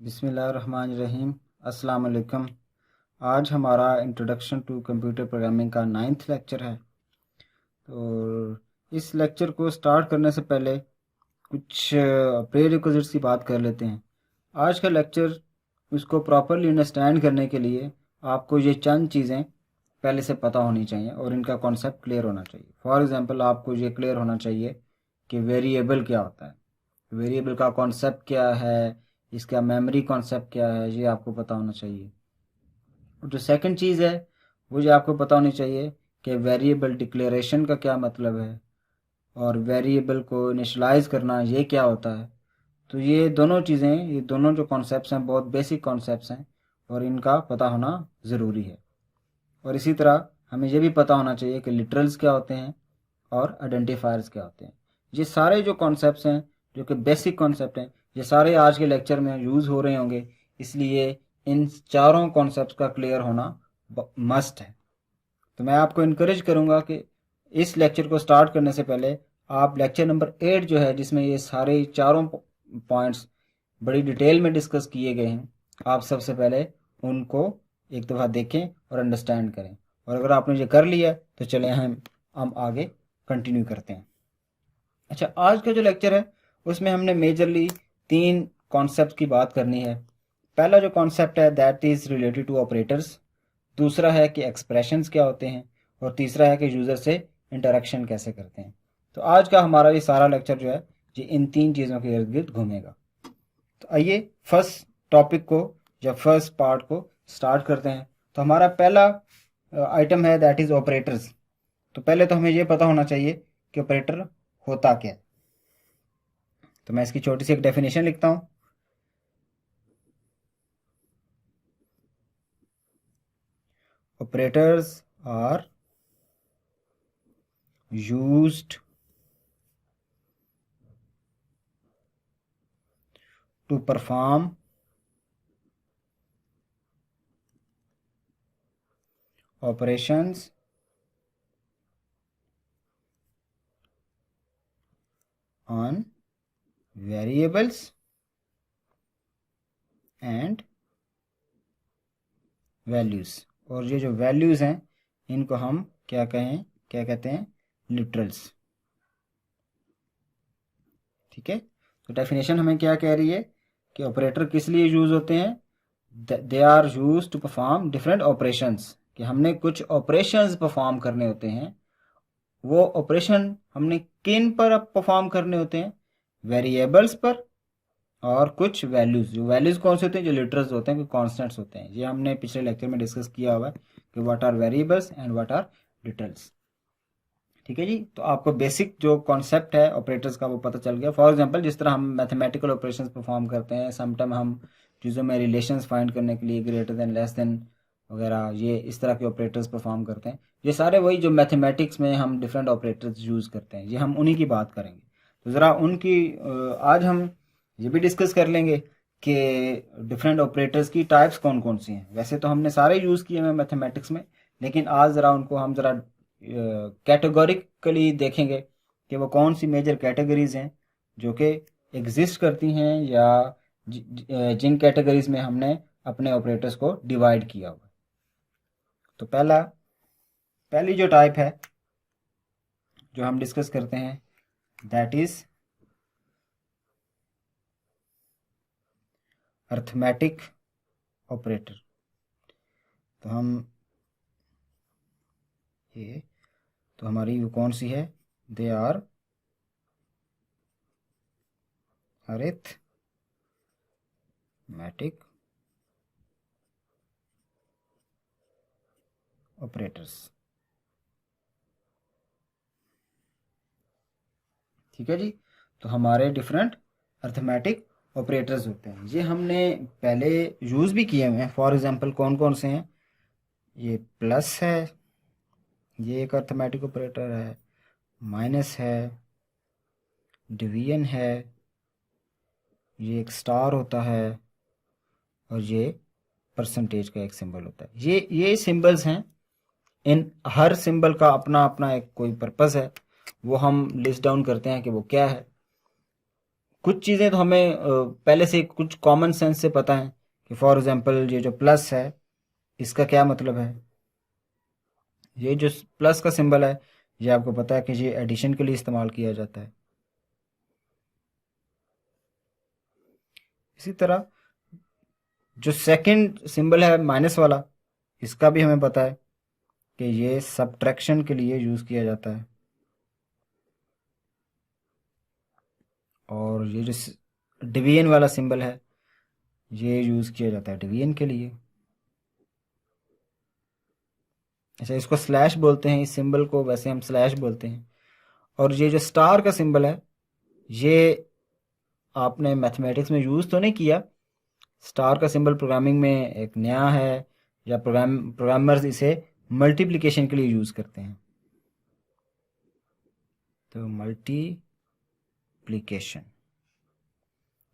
बिस्मिल्लाहिर्रहमानिर्रहीम। अस्सलाम वालेकुम। आज हमारा इंट्रोडक्शन टू कंप्यूटर प्रोग्रामिंग का 9th लेक्चर है। तो इस लेक्चर को स्टार्ट करने से पहले कुछ प्रीरिक्विजिट्स की बात कर लेते हैं। आज का लेक्चर उसको प्रॉपरली अंडरस्टैंड करने के लिए आपको ये चंद चीज़ें पहले से पता होनी चाहिए और इनका कॉन्सेप्ट क्लियर होना चाहिए। फॉर एग्ज़ाम्पल आपको ये क्लियर होना चाहिए कि वेरिएबल क्या होता है, वेरिएबल का कॉन्सेप्ट क्या है, इसका मेमोरी कॉन्सेप्ट क्या है, ये आपको पता होना चाहिए। और जो सेकंड चीज़ है वो ये आपको पता होनी चाहिए कि वेरिएबल डिक्लेरेशन का क्या मतलब है और वेरिएबल को इनिशलाइज करना ये क्या होता है। तो ये दोनों चीज़ें, ये दोनों जो कॉन्सेप्ट्स हैं बहुत बेसिक कॉन्सेप्ट्स हैं और इनका पता होना ज़रूरी है। और इसी तरह हमें ये भी पता होना चाहिए कि लिटरल्स क्या होते हैं और आइडेंटिफायर्स क्या होते हैं। ये सारे जो कॉन्सेप्ट्स हैं, जो कि बेसिक कॉन्सेप्ट हैं, ये सारे आज के लेक्चर में यूज़ हो रहे होंगे, इसलिए इन चारों कॉन्सेप्ट्स का क्लियर होना मस्ट है। तो मैं आपको इनकरेज करूँगा कि इस लेक्चर को स्टार्ट करने से पहले आप लेक्चर नंबर 8 जो है, जिसमें ये सारे चारों पॉइंट्स बड़ी डिटेल में डिस्कस किए गए हैं, आप सबसे पहले उनको एक दफ़ा देखें और अंडरस्टैंड करें। और अगर आपने ये कर लिया तो चलें हम आगे कंटिन्यू करते हैं। अच्छा, आज का जो लेक्चर है उसमें हमने मेजरली 3 कॉन्सेप्ट की बात करनी है। पहला जो कॉन्सेप्ट है that is related to operators, दूसरा है कि एक्सप्रेशंस क्या होते हैं और तीसरा है कि यूज़र से इंटरेक्शन कैसे करते हैं। तो आज का हमारा ये सारा लेक्चर जो है ये इन 3 चीज़ों के इर्द गिर्द घूमेगा। तो आइए फर्स्ट टॉपिक को या फर्स्ट पार्ट को स्टार्ट करते हैं। तो हमारा पहला आइटम है दैट इज़ ऑपरेटर्स। तो पहले तो हमें ये पता होना चाहिए कि ऑपरेटर होता क्या है। तो मैं इसकी छोटी सी एक डेफिनेशन लिखता हूँ। Operators are used to perform operations on variables and values। और ये जो वैल्यूज़ हैं इनको हम क्या कहते हैं, लिटरल्स। ठीक है, तो डेफिनेशन हमें क्या कह रही है कि ऑपरेटर किस लिए यूज़ होते हैं, they are use to perform different operations, कि हमने कुछ ऑपरेशंस परफॉर्म करने होते हैं। वो ऑपरेशन हमने किन पर परफॉर्म करने होते हैं, वेरिएबल्स पर और कुछ वैल्यूज़। जो वैल्यूज़ कौन से होते हैं, जो लिटरल्स होते हैं, जो कॉन्स्टेंट्स होते हैं। ये हमने पिछले लेक्चर में डिस्कस किया हुआ है कि what are variables and what are literals. ठीक है जी, तो आपको बेसिक जो कॉन्सेप्ट है ऑपरेटर्स का वो पता चल गया। फॉर एग्जांपल जिस तरह हम मैथमेटिकल ऑपरेशंस परफॉर्म करते हैं, समटाइम हम चीज़ों में रिलेशंस फाइंड करने के लिए ग्रेटर देन, लेस देन वगैरह, ये इस तरह के ऑपरेटर्स परफॉर्म करते हैं। ये सारे वही जो मैथमेटिक्स में हम डिफरेंट ऑपरेटर्स यूज़ करते हैं, ये हम उन्हीं की बात करेंगे। तो ज़रा उनकी आज हम ये भी डिस्कस कर लेंगे कि डिफरेंट ऑपरेटर्स की टाइप्स कौन कौन सी हैं। वैसे तो हमने सारे यूज़ किए हैं मैथमेटिक्स में, लेकिन आज ज़रा उनको हम ज़रा कैटेगोरिकली देखेंगे कि वो कौन सी मेजर कैटेगरीज हैं जो कि एग्जिस्ट करती हैं, या जिन कैटेगरीज में हमने अपने ऑपरेटर्स को डिवाइड किया हुआ। तो पहली जो टाइप है जो हम डिस्कस करते हैं दैट इज अर्थमेटिक ऑपरेटर। तो हमारी वो कौन सी है, दे आर अरिथमेटिक ऑपरेटर्स। ठीक है जी, तो हमारे डिफरेंट अर्थमेटिक ऑपरेटर्स होते हैं। ये हमने पहले यूज़ भी किए हुए हैं। फॉर एग्जांपल कौन कौन से हैं, ये प्लस है, ये एक अर्थमेटिक ऑपरेटर है, माइनस है, डिवीजन है, ये एक स्टार होता है, और ये परसेंटेज का एक सिंबल होता है। ये सिंबल्स हैं। इन हर सिंबल का अपना अपना एक कोई पर्पस है, वो हम लिस्ट डाउन करते हैं कि वो क्या है। कुछ चीज़ें तो हमें पहले से कुछ कॉमन सेंस से पता है कि फॉर एग्जांपल ये जो प्लस है इसका क्या मतलब है। ये जो प्लस का सिंबल है ये आपको पता है कि ये एडिशन के लिए इस्तेमाल किया जाता है। इसी तरह जो सेकंड सिंबल है माइनस वाला, इसका भी हमें पता है कि ये सब्ट्रैक्शन के लिए यूज़ किया जाता है। और ये जो डिवीजन वाला सिंबल है ये यूज़ किया जाता है डिवीजन के लिए। अच्छा, इसको स्लैश बोलते हैं, इस सिंबल को वैसे हम स्लैश बोलते हैं। और ये जो स्टार का सिंबल है ये आपने मैथमेटिक्स में यूज़ तो नहीं किया। स्टार का सिंबल प्रोग्रामिंग में एक नया है, या प्रोग्रामर्स इसे मल्टीप्लिकेशन के लिए यूज़ करते हैं। तो मल्टीप्लिकेशन,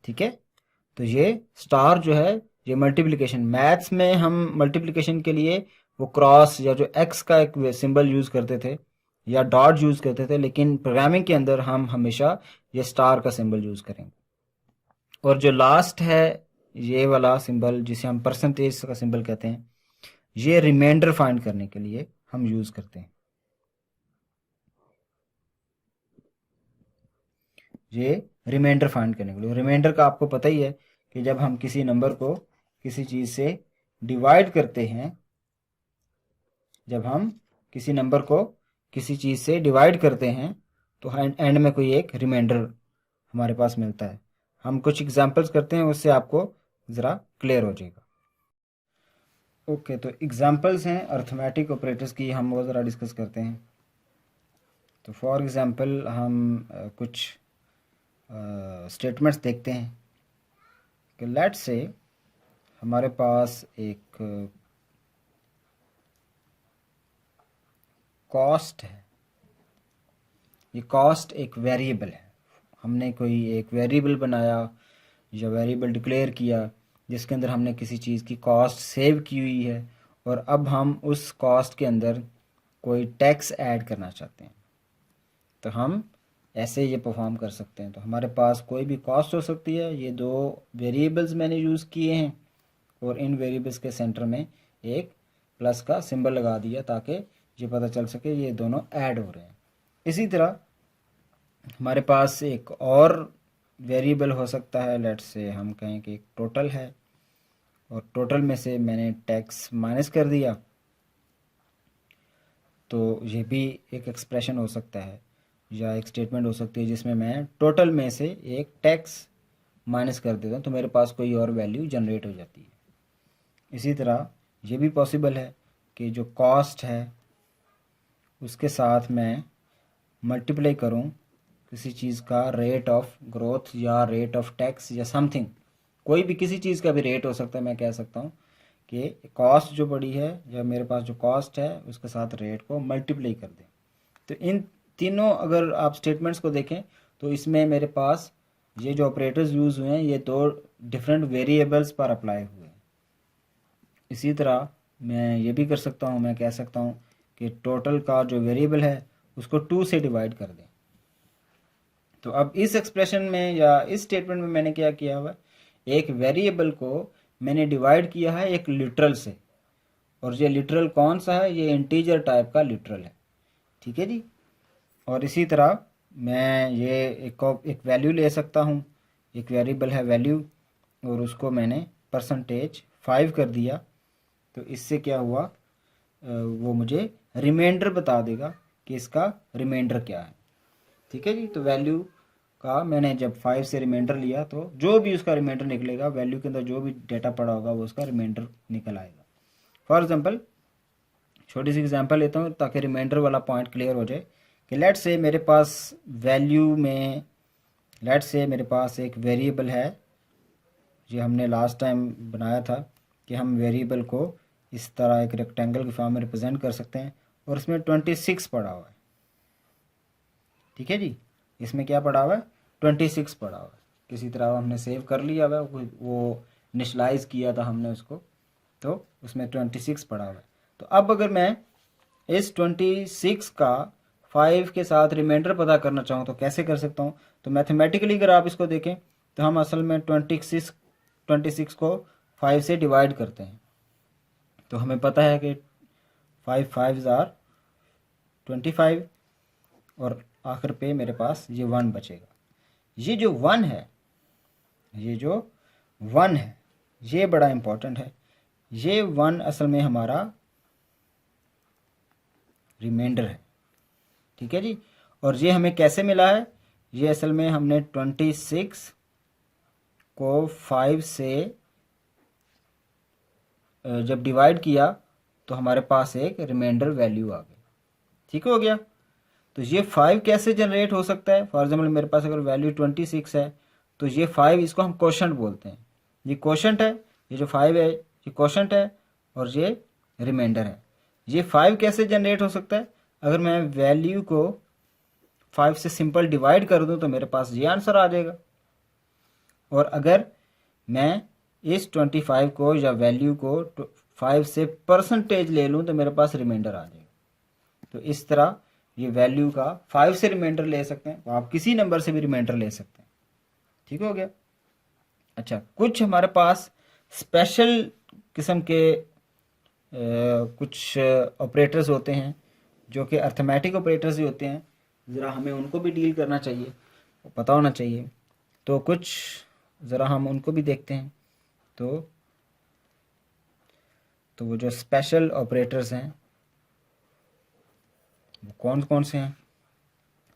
ठीक है। तो ये स्टार जो है ये मल्टीप्लिकेशन, मैथ्स में हम मल्टीप्लिकेशन के लिए वो क्रॉस या जो एक्स का एक सिंबल यूज़ करते थे या डॉट यूज़ करते थे, लेकिन प्रोग्रामिंग के अंदर हम हमेशा ये स्टार का सिंबल यूज़ करेंगे। और जो लास्ट है ये वाला सिंबल जिसे हम परसेंटेज का सिंबल कहते हैं, ये रिमाइंडर फाइंड करने के लिए हम यूज़ करते हैं। ये रिमाइंडर फाइंड करने के लिए, रिमाइंडर का आपको पता ही है कि जब हम किसी नंबर को किसी चीज़ से डिवाइड करते हैं, जब हम किसी नंबर को किसी चीज़ से डिवाइड करते हैं तो एंड में कोई एक रिमाइंडर हमारे पास मिलता है। हम कुछ एग्जांपल्स करते हैं, उससे आपको ज़रा क्लियर हो जाएगा। ओके, तो एग्जांपल्स हैं अर्थमेटिक ऑपरेटर्स की, हम वो ज़रा डिस्कस करते हैं। तो फॉर एग्जांपल हम कुछ स्टेटमेंट्स देखते हैं कि लेट्स से हमारे पास एक कॉस्ट है। ये कॉस्ट एक वेरिएबल है, हमने कोई एक वेरिएबल बनाया या वेरिएबल डिक्लेयर किया जिसके अंदर हमने किसी चीज़ की कॉस्ट सेव की हुई है, और अब हम उस कॉस्ट के अंदर कोई टैक्स ऐड करना चाहते हैं। तो हम ऐसे ये परफॉर्म कर सकते हैं। तो हमारे पास कोई भी कॉस्ट हो सकती है, ये दो वेरिएबल्स मैंने यूज़ किए हैं और इन वेरिएबल्स के सेंटर में एक प्लस का सिंबल लगा दिया ताकि ये पता चल सके ये दोनों ऐड हो रहे हैं। इसी तरह हमारे पास एक और वेरिएबल हो सकता है, लेट्स से हम कहें कि एक टोटल है और टोटल में से मैंने टैक्स माइनस कर दिया, तो ये भी एक एक्सप्रेशन हो सकता है या एक स्टेटमेंट हो सकती है जिसमें मैं टोटल में से एक टैक्स माइनस कर देता हूँ, तो मेरे पास कोई और वैल्यू जनरेट हो जाती है। इसी तरह ये भी पॉसिबल है कि जो कॉस्ट है उसके साथ मैं मल्टीप्लाई करूँ किसी चीज़ का रेट ऑफ ग्रोथ या रेट ऑफ टैक्स या समथिंग, कोई भी किसी चीज़ का भी रेट हो सकता है। मैं कह सकता हूँ कि कॉस्ट जो बड़ी है या मेरे पास जो कॉस्ट है उसके साथ रेट को मल्टीप्लाई कर दें। तो इन तीनों अगर आप स्टेटमेंट्स को देखें तो इसमें मेरे पास ये जो ऑपरेटर्स यूज़ हुए हैं ये दो डिफरेंट वेरिएबल्स पर अप्लाई हुए हैं। इसी तरह मैं ये भी कर सकता हूँ, मैं कह सकता हूँ कि टोटल का जो वेरिएबल है उसको 2 से डिवाइड कर दें। तो अब इस एक्सप्रेशन में या इस स्टेटमेंट में मैंने क्या किया हुआ है, एक वेरिएबल को मैंने डिवाइड किया है एक लिटरल से, और ये लिटरल कौन सा है, ये इंटीजर टाइप का लिटरल है, ठीक है जी। और इसी तरह मैं ये एक वैल्यू ले सकता हूँ, एक वेरिएबल है वैल्यू, और उसको मैंने %5 कर दिया। तो इससे क्या हुआ, वो मुझे रिमाइंडर बता देगा कि इसका रिमाइंडर क्या है, ठीक है जी। तो वैल्यू का मैंने जब 5 से रिमाइंडर लिया तो जो भी उसका रिमाइंडर निकलेगा, वैल्यू के अंदर जो भी डेटा पड़ा होगा वो उसका रिमाइंडर निकल आएगा। फॉर एग्जांपल छोटी सी एग्जांपल लेता हूँ ताकि रिमाइंडर वाला पॉइंट क्लियर हो जाए कि लेट्स से मेरे पास वैल्यू में, लेट्स से मेरे पास एक वेरिएबल है, ये हमने लास्ट टाइम बनाया था कि हम वेरिएबल को इस तरह एक रेक्टेंगल के फॉर्म में रिप्रेजेंट कर सकते हैं, और इसमें 26 पड़ा हुआ है, ठीक है जी। इसमें क्या पड़ा हुआ है, 26 पड़ा हुआ है। किसी तरह हमने सेव कर लिया हुआ है, वो इनिशलाइज किया था हमने उसको, तो उसमें 26 पड़ा हुआ है। तो अब अगर मैं इस 26 का 5 के साथ रिमाइंडर पता करना चाहूँ तो कैसे कर सकता हूँ? तो मैथमेटिकली अगर आप इसको देखें तो हम असल में 26 को 5 से डिवाइड करते हैं। तो हमें पता है कि 5 5s आर 25 और आखिर पे मेरे पास ये 1 बचेगा। ये जो 1 है, ये बड़ा इम्पोर्टेंट है। ये 1 असल में हमारा रिमाइंडर है, ठीक है जी। और ये हमें कैसे मिला है? ये असल में हमने 26 को 5 से जब डिवाइड किया तो हमारे पास एक रिमाइंडर वैल्यू आ गई, ठीक हो गया। तो ये 5 कैसे जनरेट हो सकता है? फॉर एग्जाम्पल मेरे पास अगर वैल्यू 26 है तो ये 5, इसको हम क्वोशंट बोलते हैं। ये क्वोशंट है, ये जो 5 है ये क्वोशंट है और ये रिमाइंडर है। ये 5 कैसे जनरेट हो सकता है? अगर मैं वैल्यू को 5 से सिंपल डिवाइड कर दूं तो मेरे पास ये आंसर आ जाएगा। और अगर मैं इस 25 को या वैल्यू को 5 से परसेंटेज ले लूं तो मेरे पास रिमाइंडर आ जाएगा। तो इस तरह ये वैल्यू का 5 से रिमाइंडर ले सकते हैं, तो आप किसी नंबर से भी रिमाइंडर ले सकते हैं, ठीक हो गया। अच्छा, कुछ हमारे पास स्पेशल किस्म के कुछ ऑपरेटर्स होते हैं जो कि अर्थमेटिक ऑपरेटर्स ही होते हैं, ज़रा हमें उनको भी डील करना चाहिए, पता होना चाहिए। तो कुछ ज़रा हम उनको भी देखते हैं। तो वो जो स्पेशल ऑपरेटर्स हैं वो कौन कौन से हैं?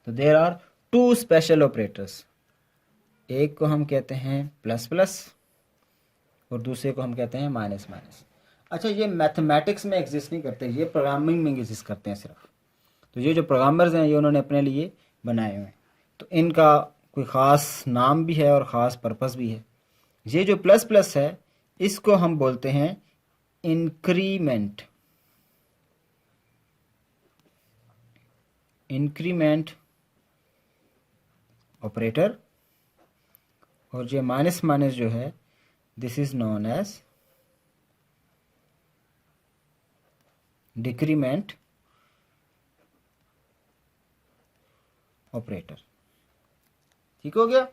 तो देयर आर 2 स्पेशल ऑपरेटर्स। एक को हम कहते हैं प्लस प्लस और दूसरे को हम कहते हैं माइनस माइनस। अच्छा, ये मैथमेटिक्स में एग्जिस्ट नहीं करते, ये प्रोग्रामिंग में एग्जिस्ट करते हैं सिर्फ। तो ये जो प्रोग्रामर्स हैं ये उन्होंने अपने लिए बनाए हुए हैं, तो इनका कोई ख़ास नाम भी है और ख़ास पर्पस भी है। ये जो प्लस प्लस है इसको हम बोलते हैं इंक्रीमेंट ऑपरेटर, और ये माइनस माइनस जो है this is known as decrement operator, ठीक हो गया।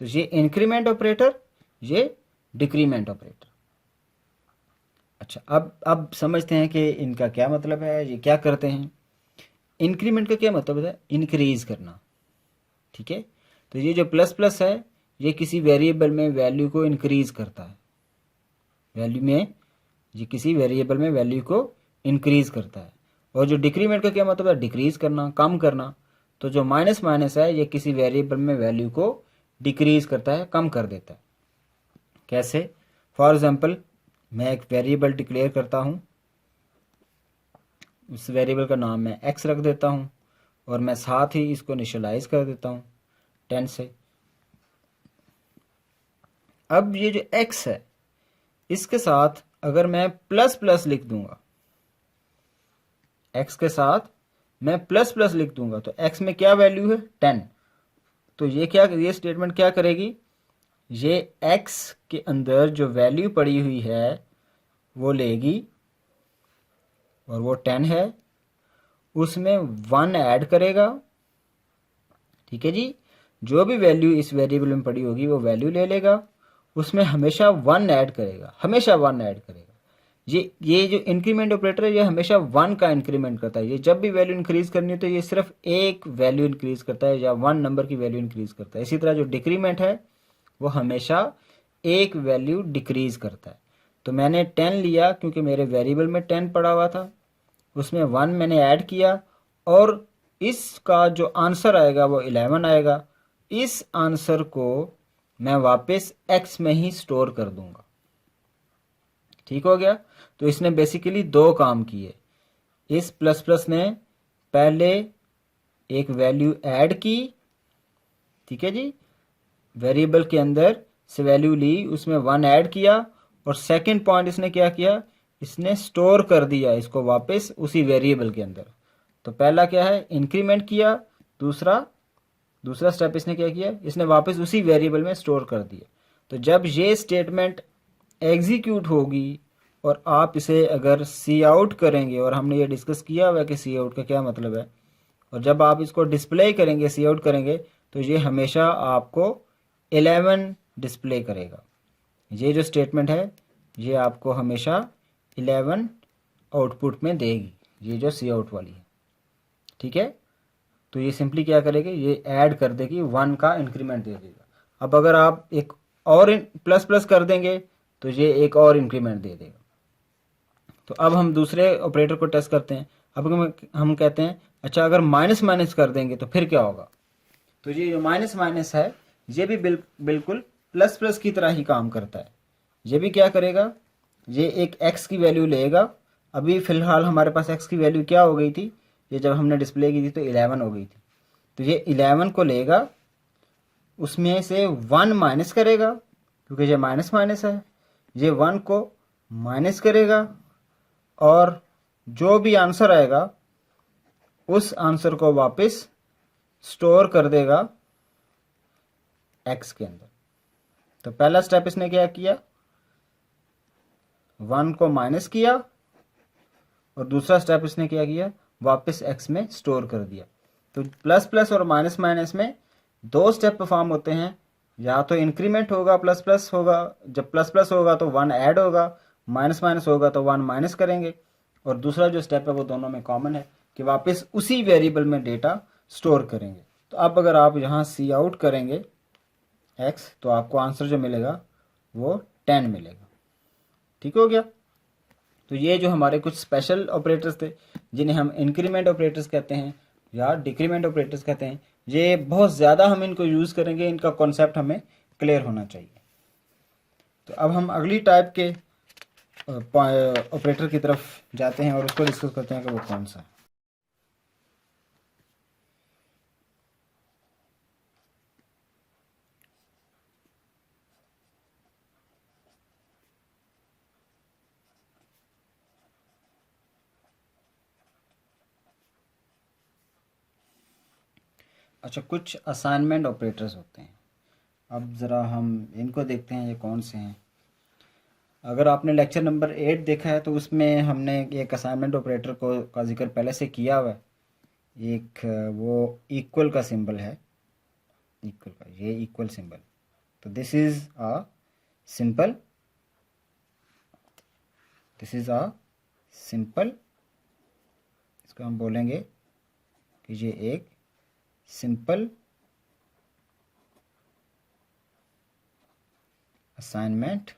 तो ये इंक्रीमेंट ऑपरेटर, ये डिक्रीमेंट ऑपरेटर। अच्छा, अब समझते हैं कि इनका क्या मतलब है, ये क्या करते हैं। इंक्रीमेंट का क्या मतलब है? इंक्रीज करना, ठीक है। तो ये जो प्लस प्लस है ये किसी वेरिएबल में वैल्यू को इंक्रीज करता है, ये किसी वेरिएबल में वैल्यू को इंक्रीज करता है। और जो डिक्रीमेंट का क्या मतलब है? डिक्रीज करना, कम करना। तो जो माइनस माइनस है ये किसी वेरिएबल में वैल्यू को डिक्रीज करता है, कम कर देता है। कैसे? फॉर एग्जाम्पल मैं एक वेरिएबल डिक्लेयर करता हूँ, उस वेरिएबल का नाम मैं x रख देता हूँ और मैं साथ ही इसको इनिशियलाइज कर देता हूँ 10 से। अब ये जो x है इसके साथ अगर मैं प्लस प्लस लिख दूंगा, x के साथ मैं प्लस प्लस लिख दूंगा तो x में क्या वैल्यू है? 10। तो ये स्टेटमेंट क्या करेगी? ये x के अंदर जो वैल्यू पड़ी हुई है वो लेगी और वो 10 है, उसमें 1 ऐड करेगा, ठीक है जी। जो भी वैल्यू इस वेरिएबल में पड़ी होगी वो वैल्यू ले लेगा, उसमें हमेशा 1 ऐड करेगा, हमेशा 1 ऐड करेगा। ये जो इंक्रीमेंट ऑपरेटर है ये हमेशा 1 का इंक्रीमेंट करता है। ये जब भी वैल्यू इंक्रीज करनी है तो ये सिर्फ एक वैल्यू इंक्रीज करता है या 1 नंबर की वैल्यू इंक्रीज करता है। इसी तरह जो डिक्रीमेंट है वो हमेशा एक वैल्यू डिक्रीज करता है। तो मैंने 10 लिया क्योंकि मेरे वेरिएबल में 10 पड़ा हुआ था, उसमें 1 मैंने ऐड किया और इसका जो आंसर आएगा वो 11 आएगा। इस आंसर को मैं वापस x में ही स्टोर कर दूंगा, ठीक हो गया। तो इसने बेसिकली 2 काम किए। इस प्लस प्लस ने पहले एक वैल्यू ऐड की, ठीक है जी, वेरिएबल के अंदर से वैल्यू ली, उसमें 1 ऐड किया और सेकंड पॉइंट इसने क्या किया? इसने स्टोर कर दिया इसको वापस उसी वेरिएबल के अंदर। तो पहला क्या है? इंक्रीमेंट किया। दूसरा स्टेप इसने क्या किया? इसने वापस उसी वेरिएबल में स्टोर कर दिया। तो जब ये स्टेटमेंट एग्जीक्यूट होगी और आप इसे अगर सी आउट करेंगे, और हमने ये डिस्कस किया हुआ है कि सी आउट का क्या मतलब है, और जब आप इसको डिस्प्ले करेंगे, सी आउट करेंगे, तो ये हमेशा आपको 11 डिस्प्ले करेगा। ये जो स्टेटमेंट है ये आपको हमेशा 11 आउटपुट में देगी, ये जो सी आउट वाली है। ठीक है, तो ये सिंपली क्या करेगी, ये ऐड कर देगी, 1 का इंक्रीमेंट दे देगा। अब अगर आप एक और प्लस प्लस कर देंगे तो ये एक और इंक्रीमेंट दे देगा। तो अब हम दूसरे ऑपरेटर को टेस्ट करते हैं। अब हम कहते हैं अच्छा अगर माइनस माइनस कर देंगे तो फिर क्या होगा। तो ये जो माइनस माइनस है ये भी बिल्कुल प्लस प्लस की तरह ही काम करता है। ये भी क्या करेगा, ये एक x की वैल्यू लेगा। अभी फ़िलहाल हमारे पास x की वैल्यू क्या हो गई थी, ये जब हमने डिस्प्ले की थी तो 11 हो गई थी। तो ये 11 को लेगा, उसमें से 1 माइनस करेगा क्योंकि ये माइनस माइनस है। ये 1 को माइनस करेगा और जो भी आंसर आएगा उस आंसर को वापस स्टोर कर देगा x के अंदर। तो पहला स्टेप इसने क्या किया, 1 को माइनस किया और दूसरा स्टेप इसने क्या किया, वापस x में स्टोर कर दिया। तो प्लस प्लस और माइनस माइनस में दो स्टेप परफॉर्म होते हैं, या तो इंक्रीमेंट होगा प्लस प्लस होगा, जब प्लस प्लस होगा तो 1 ऐड होगा, माइनस माइनस होगा तो 1 माइनस करेंगे। और दूसरा जो स्टेप है वो दोनों में कॉमन है कि वापस उसी वेरिएबल में डेटा स्टोर करेंगे। तो अब अगर आप यहाँ सी आउट करेंगे x तो आपको आंसर जो मिलेगा वो 10 मिलेगा। ठीक हो गया। तो ये जो हमारे कुछ स्पेशल ऑपरेटर्स थे जिन्हें हम इंक्रीमेंट ऑपरेटर्स कहते हैं या डिक्रीमेंट ऑपरेटर्स कहते हैं, ये बहुत ज़्यादा हम इनको यूज़ करेंगे, इनका कॉन्सेप्ट हमें क्लियर होना चाहिए। तो अब हम अगली टाइप के ऑपरेटर की तरफ जाते हैं और उसको डिस्कस करते हैं कि वो कौन सा है। अच्छा, कुछ असाइनमेंट ऑपरेटर्स होते हैं। अब ज़रा हम इनको देखते हैं ये कौन से हैं। अगर आपने लेक्चर नंबर 8 देखा है तो उसमें हमने एक असाइनमेंट ऑपरेटर को का जिक्र पहले से किया हुआ है। एक वो इक्वल का सिंबल है, इक्वल का ये इक्वल सिंबल। तो this is a simple, this is a simple, इसको हम बोलेंगे कि ये एक सिंपल असाइनमेंट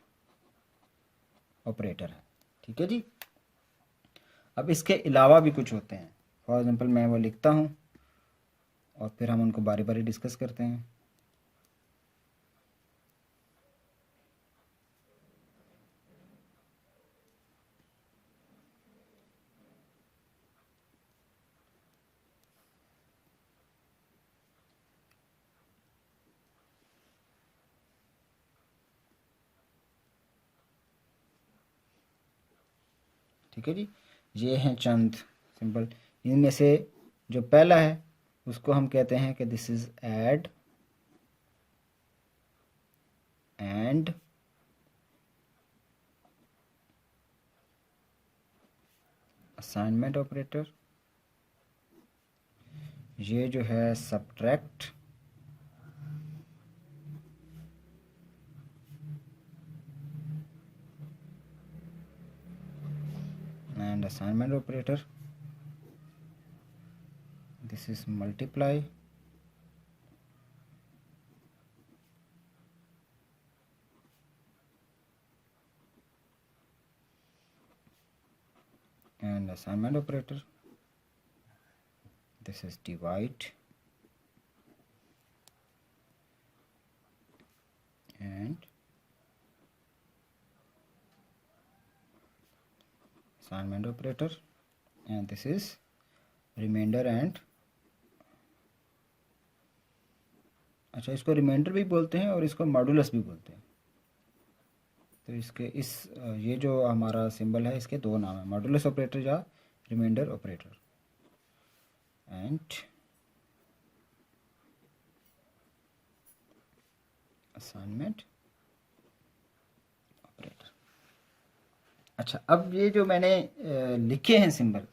ऑपरेटर है। ठीक है जी। अब इसके अलावा भी कुछ होते हैं, फॉर एग्जांपल मैं वो लिखता हूँ और फिर हम उनको बारी बारी डिस्कस करते हैं। ठीक है जी, ये हैं चंद सिंपल। इनमें से जो पहला है उसको हम कहते हैं कि this is add and assignment operator. ये जो है subtract and assignment operator. This is multiply and assignment operator. This is divide and assignment operator, and this is remainder and अच्छा, इसको रिमाइंडर भी बोलते हैं और इसको मॉडुलस भी बोलते हैं। तो इसके ये जो हमारा सिंबल है इसके दो नाम है, मॉडुलस ऑपरेटर या remainder operator. And assignment operator. अच्छा, अब ये जो मैंने लिखे हैं सिंबल,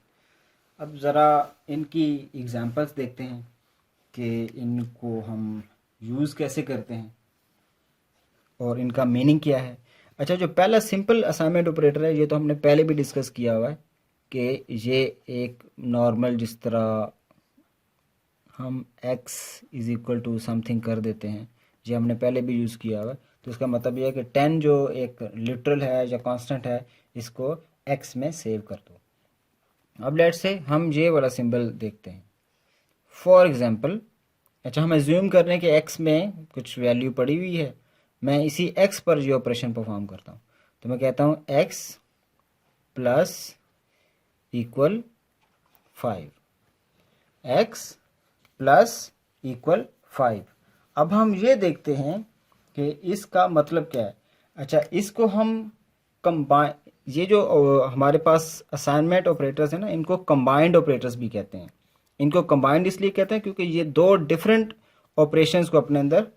अब ज़रा इनकी एग्जांपल्स देखते हैं कि इनको हम यूज़ कैसे करते हैं और इनका मीनिंग क्या है। अच्छा, जो पहला सिंपल असाइनमेंट ऑपरेटर है ये तो हमने पहले भी डिस्कस किया हुआ है कि ये एक नॉर्मल जिस तरह हम x is equal to something कर देते हैं, ये हमने पहले भी यूज़ किया हुआ है। तो इसका मतलब यह है कि 10 जो एक लिटरल है या कांस्टेंट है इसको x में सेव कर दो। अब लेट से हम ये वाला सिंबल देखते हैं। फॉर एग्जांपल, अच्छा हम एज्यूम कर रहे हैं कि x में कुछ वैल्यू पड़ी हुई है, मैं इसी x पर ये ऑपरेशन परफॉर्म करता हूँ। तो मैं कहता हूँ x plus equal 5, x plus equal 5। अब हम ये देखते हैं कि इसका मतलब क्या है। अच्छा, इसको हम कंबाइन, ये जो हमारे पास असाइनमेंट ऑपरेटर्स हैं ना, इनको कंबाइंड ऑपरेटर्स भी कहते हैं। इनको कंबाइंड इसलिए कहते हैं क्योंकि ये दो डिफरेंट ऑपरेशंस को अपने अंदर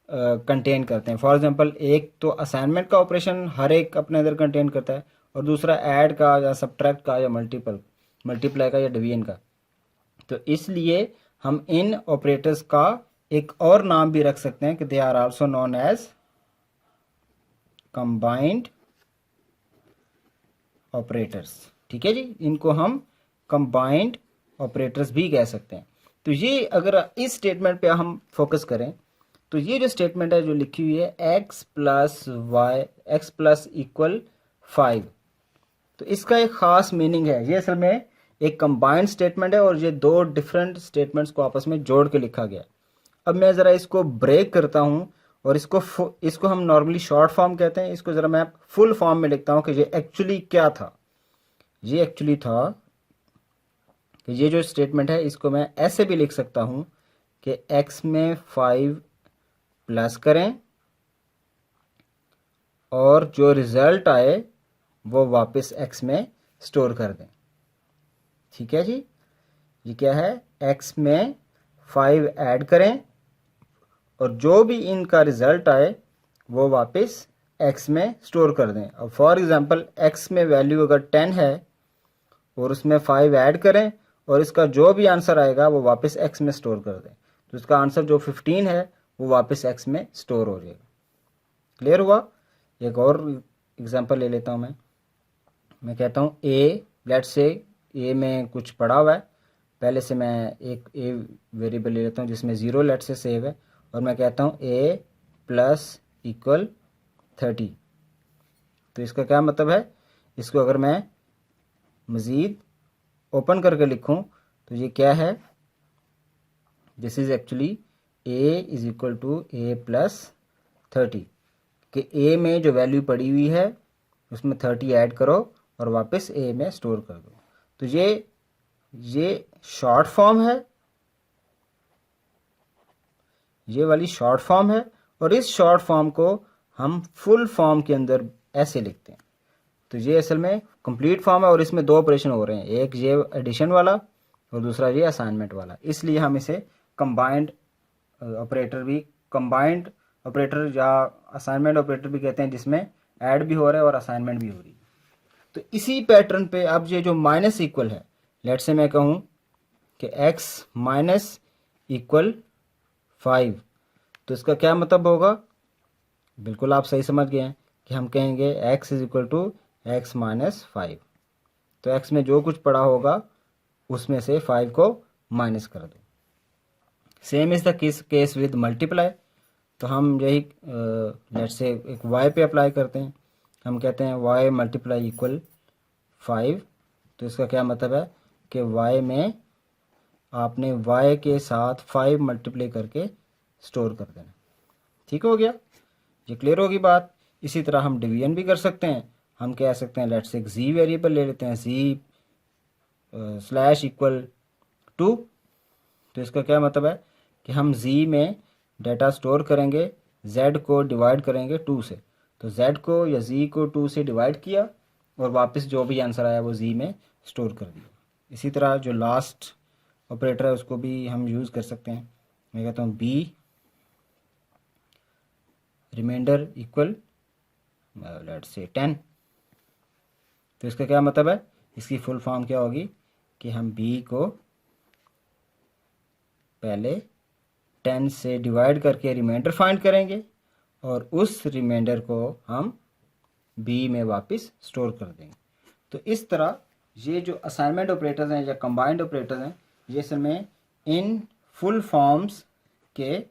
कंटेन करते हैं। फॉर एग्जांपल, एक तो असाइनमेंट का ऑपरेशन हर एक अपने अंदर कंटेन करता है, और दूसरा ऐड का या सब्ट्रैक्ट का या मल्टीप्लाई का या डिवीजन का। तो इसलिए हम इन ऑपरेटर्स का एक और नाम भी रख सकते हैं कि they are also known as combined operators. ठीक है जी, इनको हम कंबाइंड ऑपरेटर्स भी कह सकते हैं। तो ये अगर इस स्टेटमेंट पे हम फोकस करें तो ये जो स्टेटमेंट है जो लिखी हुई है x plus y x plus equal 5, तो इसका एक ख़ास मीनिंग है। ये असल में एक कंबाइंड स्टेटमेंट है और ये दो डिफरेंट स्टेटमेंट्स को आपस में जोड़ के लिखा गया। अब मैं ज़रा इसको ब्रेक करता हूँ और इसको हम नॉर्मली शॉर्ट फॉर्म कहते हैं, इसको ज़रा मैं फुल फॉर्म में लिखता हूँ कि ये एक्चुअली क्या था। ये एक्चुअली था कि ये जो स्टेटमेंट है इसको मैं ऐसे भी लिख सकता हूँ कि x में 5 प्लस करें और जो रिज़ल्ट आए वो वापस x में स्टोर कर दें। ठीक है जी, ये क्या है, x में 5 ऐड करें और जो भी इनका रिज़ल्ट आए वो वापस x में स्टोर कर दें। अब फॉर एग्ज़ाम्पल x में वैल्यू अगर 10 है और उसमें 5 ऐड करें और इसका जो भी आंसर आएगा वो वापस x में स्टोर कर दें, तो इसका आंसर जो 15 है वो वापस x में स्टोर हो जाएगा। क्लियर हुआ? एक और एग्जांपल ले लेता हूँ मैं कहता हूँ a, लेट्स से a में कुछ पड़ा हुआ है। पहले से मैं एक a वेरिएबल ले लेता हूँ जिसमें 0 लेट्स से सेव है, और मैं कहता हूँ a प्लस इक्वल 30। तो इसका क्या मतलब है, इसको अगर मैं मज़ीद ओपन करके लिखूं तो ये क्या है, this is actually a is equal to a plus 30, कि a में जो वैल्यू पड़ी हुई है उसमें 30 ऐड करो और वापस a में स्टोर कर दो। तो ये शॉर्ट फॉर्म है, ये वाली शॉर्ट फॉर्म है, और इस शॉर्ट फॉर्म को हम फुल फॉर्म के अंदर ऐसे लिखते हैं। तो ये असल में कंप्लीट फॉर्म है और इसमें दो ऑपरेशन हो रहे हैं, एक ये एडिशन वाला और दूसरा ये असाइनमेंट वाला। इसलिए हम इसे कंबाइंड ऑपरेटर भी, कंबाइंड ऑपरेटर या असाइनमेंट ऑपरेटर भी कहते हैं, जिसमें ऐड भी हो रहा है और असाइनमेंट भी हो रही है। तो इसी पैटर्न पे अब ये जो माइनस इक्वल है, लेट से मैं कहूँ कि x माइनस इक्वल 5, तो इसका क्या मतलब होगा, बिल्कुल आप सही समझ गए हैं कि हम कहेंगे x is equal to x minus 5। तो x में जो कुछ पड़ा होगा उसमें से 5 को माइनस कर दो। Same is the case with multiply. तो हम यही लेट से एक y पे अप्लाई करते हैं। हम कहते हैं y मल्टीप्लाई इक्वल 5। तो इसका क्या मतलब है कि y में आपने y के साथ 5 मल्टीप्लाई करके स्टोर कर देना। ठीक हो गया, ये क्लियर होगी बात। इसी तरह हम डिवीजन भी कर सकते हैं। हम कह सकते हैं लेट से एक z वेरिएबल ले लेते हैं, z स्लैश इक्वल 2। तो इसका क्या मतलब है कि हम z में डाटा स्टोर करेंगे, z को डिवाइड करेंगे 2 से। तो z को या z को 2 से डिवाइड किया और वापस जो भी आंसर आया वो z में स्टोर कर दिया। इसी तरह जो लास्ट ऑपरेटर है उसको भी हम यूज़ कर सकते हैं। मैं कहता हूँ b reminder equal let's say 10। तो इसका क्या मतलब है, इसकी फुल फॉर्म क्या होगी, कि हम b को पहले 10 से डिवाइड करके रिमाइंडर फाइंड करेंगे और उस रिमाइंडर को हम b में वापस स्टोर कर देंगे। तो इस तरह ये जो असाइनमेंट ऑपरेटर्स हैं या कंबाइंड ऑपरेटर्स हैं, ये असल में इन फुल फॉर्म्स के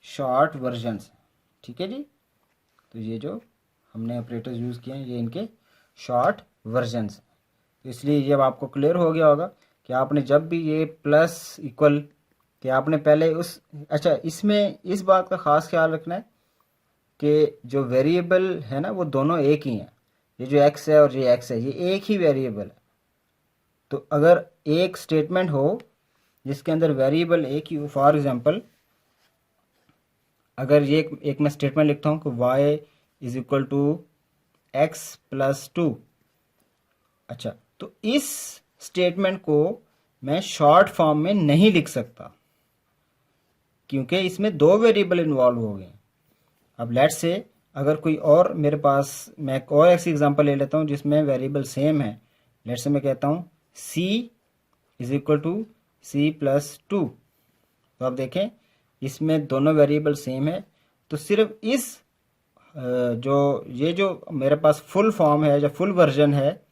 शॉर्ट वर्जन्स हैं। ठीक है जी। तो ये जो हमने ऑपरेटर्स यूज़ किए हैं ये इनके शॉर्ट वर्जन्स हैं। तो इसलिए जब आपको क्लियर हो गया होगा कि आपने जब भी ये प्लस इक्वल कि आपने पहले उस इसमें इस बात का ख़ास ख्याल रखना है कि जो वेरिएबल है ना वो दोनों एक ही हैं। ये जो x है और ये x है, ये एक ही वेरिएबल है। तो अगर एक स्टेटमेंट हो जिसके अंदर वेरिएबल एक ही हो, फॉर एग्जांपल अगर ये एक मैं स्टेटमेंट लिखता हूँ कि y is equal to x plus 2, अच्छा तो इस स्टेटमेंट को मैं शॉर्ट फॉर्म में नहीं लिख सकता क्योंकि इसमें दो वेरिएबल इन्वॉल्व हो गए। अब लेट्स से अगर कोई और मेरे पास, मैं एक और ऐसी एग्जांपल ले लेता हूँ जिसमें वेरिएबल सेम है। लेट्स से मैं कहता हूँ c is equal to c plus 2। तो आप देखें इसमें दोनों वेरिएबल सेम है। तो सिर्फ इस जो मेरे पास फुल फॉर्म है या फुल वर्जन है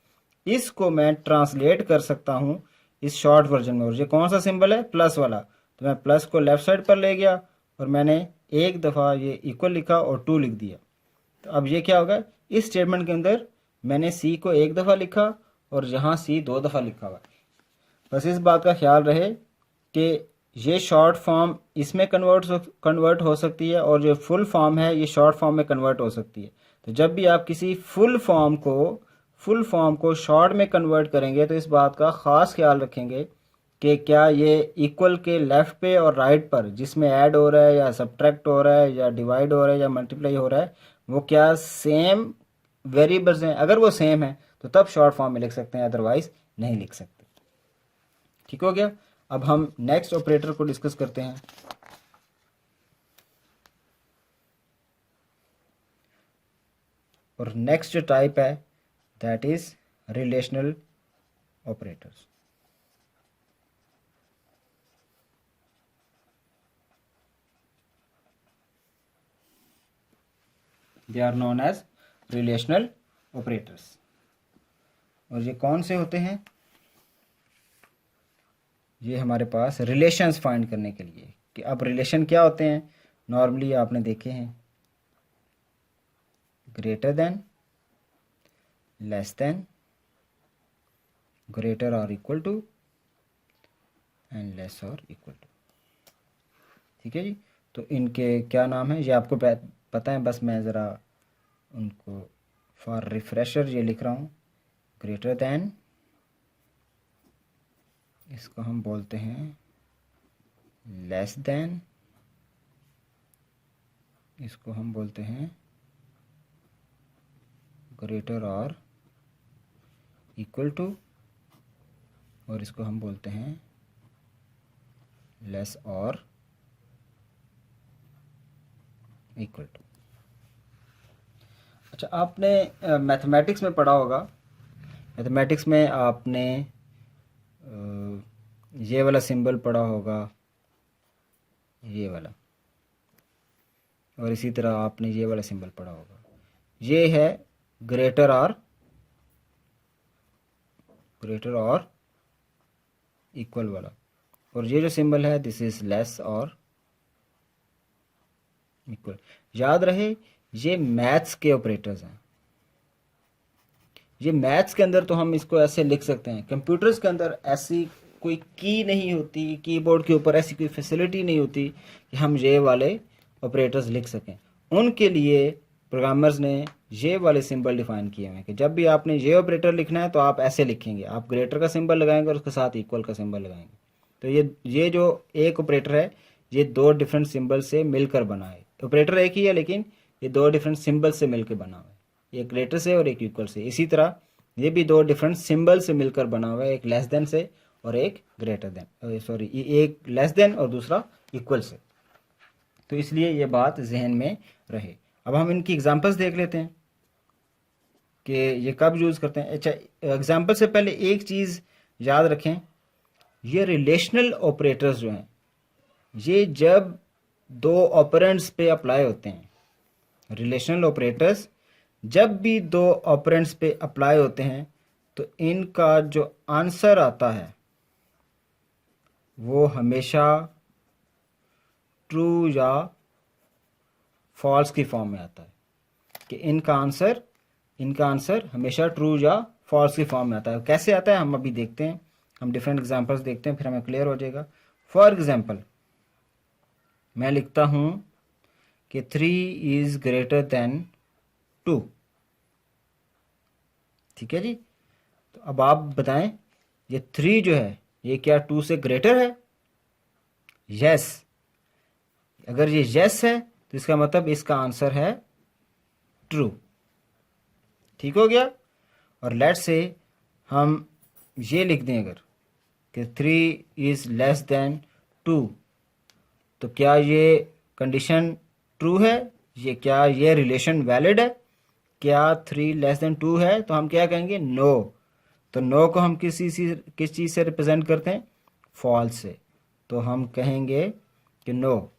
इसको मैं ट्रांसलेट कर सकता हूँ इस शॉर्ट वर्जन में। और ये कौन सा सिंबल है? प्लस वाला। तो मैं प्लस को लेफ्ट साइड पर ले गया और मैंने एक दफ़ा ये इक्वल लिखा और 2 लिख दिया। तो अब ये क्या होगा, इस स्टेटमेंट के अंदर मैंने सी को एक दफ़ा लिखा और यहाँ सी 2 दफ़ा लिखा हुआ है। बस इस बात का ख्याल रहे कि ये शॉर्ट फॉर्म इसमें कन्वर्ट हो सकती है और जो फुल फॉर्म है ये शॉर्ट फॉर्म में कन्वर्ट हो सकती है। तो जब भी आप किसी फुल फॉर्म को शॉर्ट में कन्वर्ट करेंगे तो इस बात का ख़ास ख्याल रखेंगे कि क्या ये इक्वल के लेफ़्ट पे और राइट पर जिसमें ऐड हो रहा है या सब्ट्रैक्ट हो रहा है या डिवाइड हो रहा है या मल्टीप्लाई हो रहा है वो क्या सेम वेरिएबल्स हैं। अगर वो सेम है तो तब शॉर्ट फॉर्म में लिख सकते हैं, अदरवाइज नहीं लिख सकते। ठीक हो गया। अब हम नेक्स्ट ऑपरेटर को डिस्कस करते हैं। और नेक्स्ट टाइप है that is relational operators. They are known as relational operators. और ये कौन से होते हैं? ये हमारे पास रिलेशंस फाइंड करने के लिए कि अब रिलेशन क्या होते हैं। नॉर्मली आपने देखे हैं greater than, less than, greater और इक्वल टू एंड लेस और इक्वल टू। ठीक है जी। तो इनके क्या नाम है ये आपको पता है, बस मैं ज़रा उनको फॉर रिफ्रेशर ये लिख रहा हूँ। ग्रेटर देन इसको हम बोलते हैं लेस देन, इसको हम बोलते हैं ग्रेटर और इक्वल टू, और इसको हम बोलते हैं लेस और इक्वल टू। अच्छा, आपने मैथमेटिक्स में पढ़ा होगा, मैथमेटिक्स में आपने ये वाला सिंबल पढ़ा होगा, ये वाला, और इसी तरह आपने ये वाला सिंबल पढ़ा होगा। ये है ग्रेटर और इक्वल वाला, और ये जो सिंबल है दिस इज लेस और इक्वल। याद रहे ये मैथ्स के ऑपरेटर्स हैं। ये मैथ्स के अंदर तो हम इसको ऐसे लिख सकते हैं, कंप्यूटर्स के अंदर ऐसी कोई की नहीं होती, कीबोर्ड के ऊपर ऐसी कोई फैसिलिटी नहीं होती कि हम ये वाले ऑपरेटर्स लिख सकें। उनके लिए प्रोग्रामर्स ने ये वाले सिंबल डिफाइन किए हुए हैं कि जब भी आपने ये ऑपरेटर लिखना है तो आप ऐसे लिखेंगे, आप ग्रेटर का सिंबल लगाएंगे और उसके साथ इक्वल का सिंबल लगाएंगे। तो ये जो एक ऑपरेटर है ये 2 डिफरेंट सिंबल से मिलकर बना है। ऑपरेटर एक ही है लेकिन ये 2 डिफरेंट सिंबल से मिलकर बना हुआ है, एक ग्रेटर से और एक इक्वल से। इसी तरह ये भी 2 डिफरेंट सिंबल से मिलकर बना हुआ है, एक लेस देन से और एक ग्रेटर देन, सॉरी एक लेस देन और दूसरा इक्वल से। तो इसलिए ये बात जहन में रहे। अब हम इनकी एग्जांपल्स देख लेते हैं कि ये कब यूज़ करते हैं। अच्छा, एग्जांपल से पहले एक चीज़ याद रखें, ये रिलेशनल ऑपरेटर्स जो हैं, ये जब दो ऑपरेंड्स पे अप्लाई होते हैं, रिलेशनल ऑपरेटर्स जब भी दो ऑपरेंड्स पे अप्लाई होते हैं, तो इनका जो आंसर आता है वो हमेशा ट्रू या फॉल्स की फॉर्म में आता है, कि इनका आंसर हमेशा ट्रू या फॉल्स की फॉर्म में आता है। कैसे आता है हम अभी देखते हैं, हम डिफरेंट एग्जांपल्स देखते हैं, फिर हमें क्लियर हो जाएगा। फॉर एग्जांपल, मैं लिखता हूं कि 3 इज ग्रेटर देन 2, ठीक है जी। तो अब आप बताएं, ये 3 जो है ये क्या 2 से ग्रेटर है? यस। अगर ये यस है तो इसका मतलब इसका आंसर है ट्रू। ठीक हो गया। और लेट्स से हम ये लिख दें अगर कि 3 इज लेस देन 2, तो क्या ये कंडीशन ट्रू है? क्या ये रिलेशन वैलिड है? क्या 3 लेस देन 2 है? तो हम क्या कहेंगे? नो। तो नो को हम किस चीज़ से रिप्रेजेंट करते हैं? फॉल्स से। तो हम कहेंगे कि नो,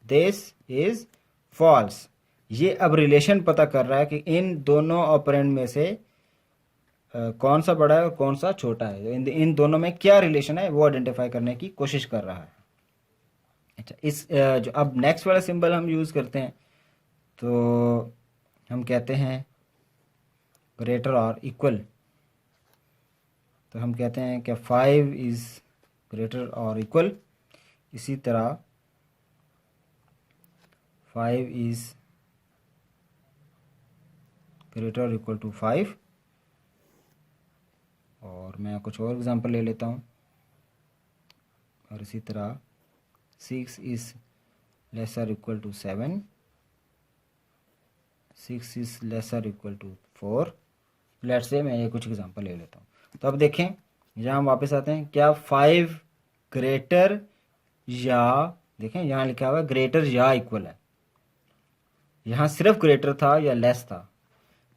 दिस इज फॉल्स। ये अब रिलेशन पता कर रहा है कि इन दोनों ऑपरेंड में से कौन सा बड़ा है और कौन सा छोटा है, इन दोनों में क्या रिलेशन है वो आइडेंटिफाई करने की कोशिश कर रहा है। अच्छा, इस जो अब नेक्स्ट वाला सिंबल हम यूज़ करते हैं, तो हम कहते हैं ग्रेटर और इक्वल। तो हम कहते हैं कि 5 इज़ ग्रेटर और इक्वल। इसी तरह 5 इज़ ग्रेटर और इक्वल टू 5। और मैं कुछ और एग्जांपल ले लेता हूँ। और इसी तरह 6 is lesser equal to 7, 6 is lesser equal to 4। Let's say मैं ये कुछ एग्जांपल ले लेता हूँ। तो अब देखें, यहाँ हम वापस आते हैं, क्या 5 ग्रेटर या, देखें यहाँ लिखा हुआ है ग्रेटर या इक्वल है। यहाँ सिर्फ ग्रेटर था या लेस था,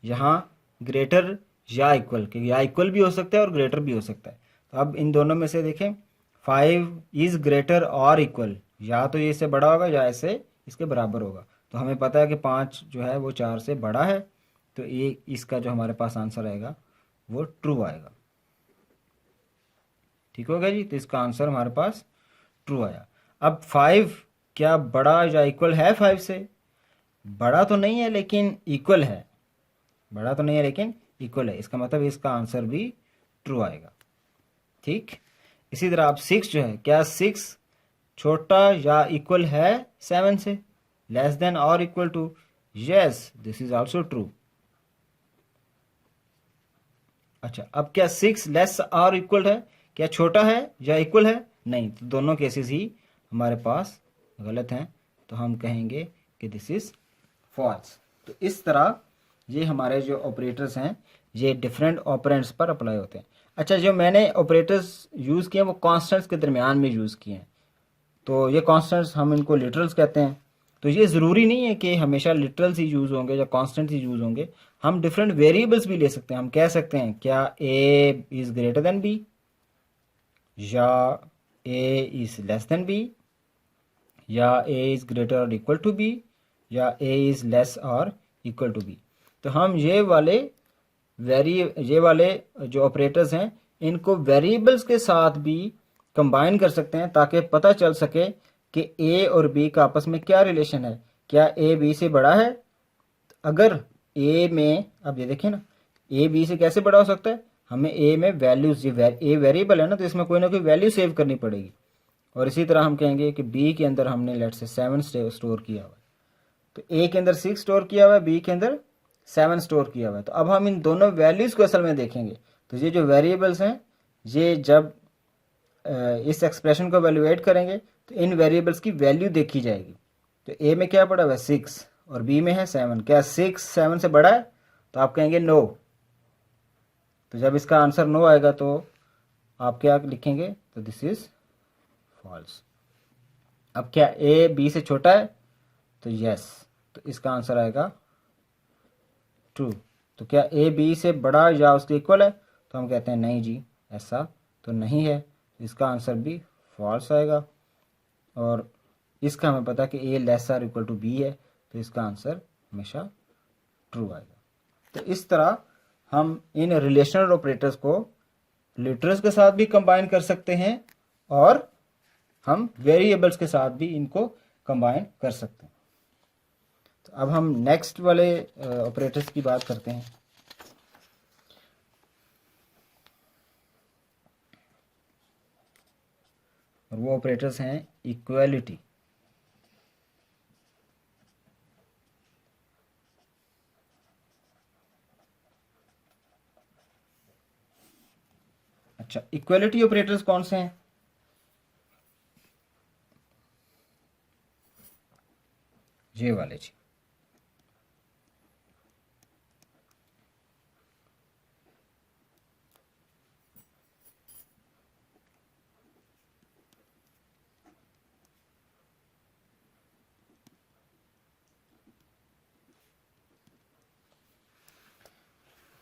यहाँ ग्रेटर या इक्वल, क्योंकि या इक्वल भी हो सकता है और ग्रेटर भी हो सकता है। तो अब इन दोनों में से देखें, 5 इज़ ग्रेटर और इक्वल, या तो ये इससे बड़ा होगा या इससे इसके बराबर होगा। तो हमें पता है कि 5 जो है वो 4 से बड़ा है, तो ये इसका जो हमारे पास आंसर आएगा वो ट्रू आएगा। ठीक हो गया जी। तो इसका आंसर हमारे पास ट्रू आया। अब 5 क्या बड़ा या इक्वल है 5 से? बड़ा तो नहीं है लेकिन इक्वल है, बड़ा तो नहीं है लेकिन इक्वल है, इसका मतलब इसका आंसर भी ट्रू आएगा। ठीक। इसी तरह आप 6 जो है, क्या 6 छोटा या इक्वल है 7 से? लेस देन और equal to? Yes, this is also true. अच्छा, अब क्या 6 लेस और इक्वल है? क्या छोटा है या इक्वल है? नहीं, तो दोनों केसेस ही हमारे पास गलत हैं, तो हम कहेंगे कि दिस इज फॉल्स। तो इस तरह ये हमारे जो ऑपरेटर्स हैं ये डिफरेंट ऑपरेंड्स पर अप्लाई होते हैं। अच्छा, जो मैंने ऑपरेटर्स यूज़ किए हैं वो कॉन्स्टेंट्स के दरमियान में यूज़ किए हैं। तो ये कॉन्स्टेंट्स हम इनको लिटरल्स कहते हैं। तो ये ज़रूरी नहीं है कि हमेशा लिटरल्स ही यूज़ होंगे या कॉन्स्टेंट्स ही यूज़ होंगे, हम डिफरेंट वेरिएबल्स भी ले सकते हैं। हम कह सकते हैं क्या A is greater than B, या A is less than B, या ए इज़ ग्रेटर और इक्वल टू बी, या ए इज़ लेस और इक्वल टू बी। तो हम ये वाले जो ऑपरेटर्स हैं इनको वेरिएबल्स के साथ भी कंबाइन कर सकते हैं, ताकि पता चल सके कि ए और बी का आपस में क्या रिलेशन है। क्या ए बी से बड़ा है? अगर ए में, अब ये देखें ना, ए बी से कैसे बड़ा हो सकता है? हमें ए में वैल्यूज, ए वेरिएबल है ना, तो इसमें कोई ना कोई वैल्यू सेव करनी पड़ेगी। और इसी तरह हम कहेंगे कि बी के अंदर हमने लेट से 7 स्टोर किया हुआ है, तो ए के अंदर 6 स्टोर किया हुआ है, बी के अंदर 7 स्टोर किया हुआ है। तो अब हम इन दोनों वैल्यूज़ को असल में देखेंगे। तो ये जो वेरिएबल्स हैं, ये जब इस एक्सप्रेशन को वैल्यूएट करेंगे तो इन वेरिएबल्स की वैल्यू देखी जाएगी। तो ए में क्या पड़ा हुआ है? 6, और बी में है 7। क्या 6 7 से बड़ा है? तो आप कहेंगे नो। तो जब इसका आंसर नो आएगा तो आप क्या लिखेंगे? तो दिस इज फॉल्स। अब क्या ए बी से छोटा है? तो यस, तो इसका आंसर आएगा ट्रू। तो क्या ए बी से बड़ा या उसके इक्वल है? तो हम कहते हैं नहीं जी, ऐसा तो नहीं है, इसका आंसर भी फॉल्स आएगा। और इसका हमें पता कि a lesser equal to b है, तो इसका आंसर हमेशा ट्रू आएगा। तो इस तरह हम इन रिलेशनल ऑपरेटर्स को लिटरल्स के साथ भी कंबाइन कर सकते हैं और हम वेरिएबल्स के साथ भी इनको कंबाइन कर सकते हैं। तो अब हम नेक्स्ट वाले ऑपरेटर्स की बात करते हैं। और वो ऑपरेटर्स हैं इक्वालिटी। अच्छा, इक्वालिटी ऑपरेटर्स कौन से हैं? ये वाले जी।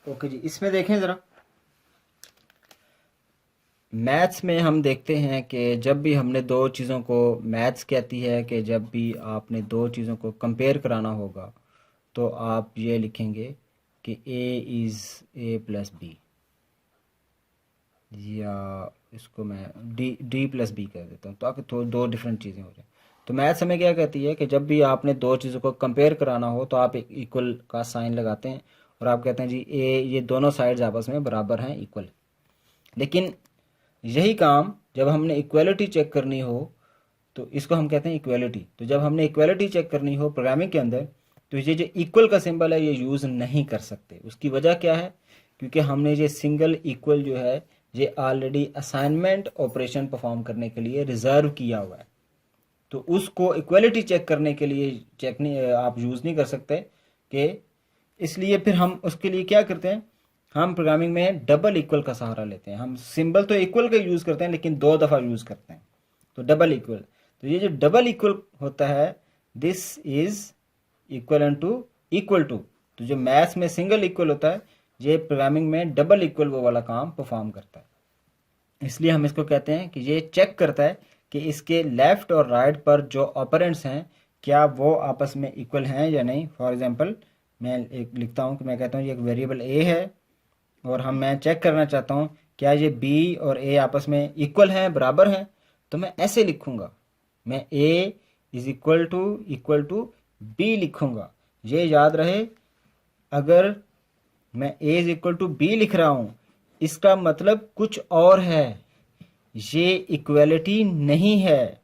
ओके जी, इसमें देखें ज़रा, मैथ्स में हम देखते हैं कि जब भी हमने दो चीज़ों को, मैथ्स कहती है कि जब भी आपने दो चीज़ों को कंपेयर कराना होगा तो आप ये लिखेंगे कि a is a plus b, या इसको मैं डी प्लस बी कर देता हूँ ताकि तो दो डिफरेंट चीज़ें हो जाए। तो मैथ्स हमें क्या कहती है कि जब भी आपने दो चीज़ों को कंपेयर कराना हो तो आप एक इक्वल का साइन लगाते हैं और आप कहते हैं जी ये दोनों साइड्स आपस में बराबर हैं, इक्वल। लेकिन यही काम जब हमने इक्वालिटी चेक करनी हो तो इसको हम कहते हैं इक्वालिटी। तो जब हमने इक्वालिटी चेक करनी हो प्रोग्रामिंग के अंदर, तो ये जो इक्वल का सिंबल है ये यूज़ नहीं कर सकते। उसकी वजह क्या है? क्योंकि हमने ये सिंगल इक्वल जो है ये ऑलरेडी असाइनमेंट ऑपरेशन परफॉर्म करने के लिए रिजर्व किया हुआ है। तो उसको इक्वालिटी चेक करने के लिए चेक नहीं, आप यूज़ नहीं कर सकते कि, इसलिए फिर हम उसके लिए क्या करते हैं, हम प्रोग्रामिंग में डबल इक्वल का सहारा लेते हैं। हम सिंबल तो इक्वल का यूज़ करते हैं लेकिन दो दफ़ा यूज़ करते हैं, तो डबल इक्वल। तो ये जो डबल इक्वल होता है, दिस इज़ इक्वल टू। तो जो मैथ्स में सिंगल इक्वल होता है, ये प्रोग्रामिंग में डबल इक्वल वो वाला काम परफॉर्म करता है। इसलिए हम इसको कहते हैं कि ये चेक करता है कि इसके लेफ़्ट और राइट पर जो ऑपरेंड्स हैं क्या वो आपस में इक्वल हैं या नहीं। फॉर एग्जांपल मैं एक लिखता हूँ कि मैं कहता हूँ ये एक वेरिएबल ए है और मैं चेक करना चाहता हूँ क्या ये बी और ए आपस में इक्वल हैं, बराबर हैं। तो मैं ऐसे लिखूँगा, मैं a is equal to b लिखूँगा। ये याद रहे, अगर मैं a is equal to b लिख रहा हूँ इसका मतलब कुछ और है, ये इक्वालिटी नहीं है,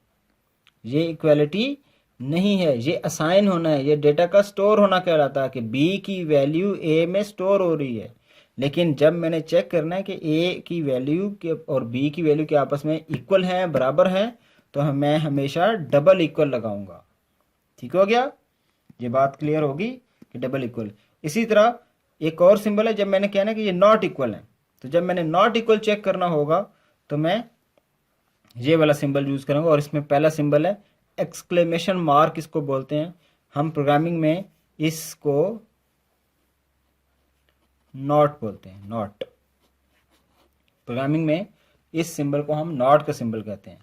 ये इक्वालिटी नहीं है, ये असाइन होना है, ये डेटा का स्टोर होना कहलाता है कि बी की वैल्यू ए में स्टोर हो रही है। लेकिन जब मैंने चेक करना है कि ए की वैल्यू के और बी की वैल्यू के आपस में इक्वल हैं, बराबर हैं, तो मैं हमेशा डबल इक्वल लगाऊंगा। ठीक हो गया? ये बात क्लियर होगी कि डबल इक्वल। इसी तरह एक और सिंबल है, जब मैंने कहना कि ये नॉट इक्वल है, तो जब मैंने नॉट इक्वल चेक करना होगा तो मैं ये वाला सिंबल यूज़ करूँगा। और इसमें पहला सिंबल है एक्सक्लेमेशन मार्क, इसको बोलते हैं हम प्रोग्रामिंग में, इसको नॉट बोलते हैं। नॉट, प्रोग्रामिंग में इस सिंबल को हम नॉट का सिंबल कहते हैं।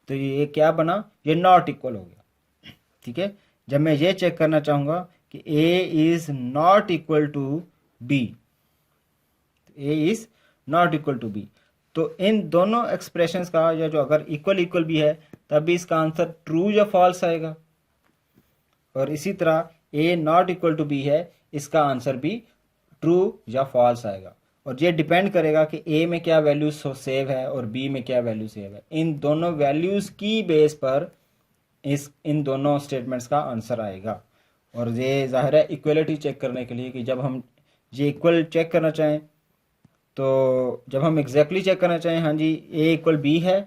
तो ये क्या बना, ये नॉट इक्वल हो गया। ठीक है, जब मैं ये चेक करना चाहूँगा कि a is not equal to b, a is not equal to B, तो इन दोनों एक्सप्रेशंस का या जो अगर इक्वल भी है तब भी इसका आंसर ट्रू या फॉल्स आएगा। और इसी तरह ए नॉट इक्वल टू बी है, इसका आंसर भी ट्रू या फॉल्स आएगा। और ये डिपेंड करेगा कि ए में क्या वैल्यू सेव है और बी में क्या वैल्यू सेव है। इन दोनों वैल्यूज़ की बेस पर इन दोनों स्टेटमेंट्स का आंसर आएगा। और ये ज़ाहिर है इक्वलिटी चेक करने के लिए कि जब हम ये इक्वल चेक करना चाहें, तो जब हम एग्जैक्टली चेक करना चाहें, हाँ जी ए इक्वल बी है,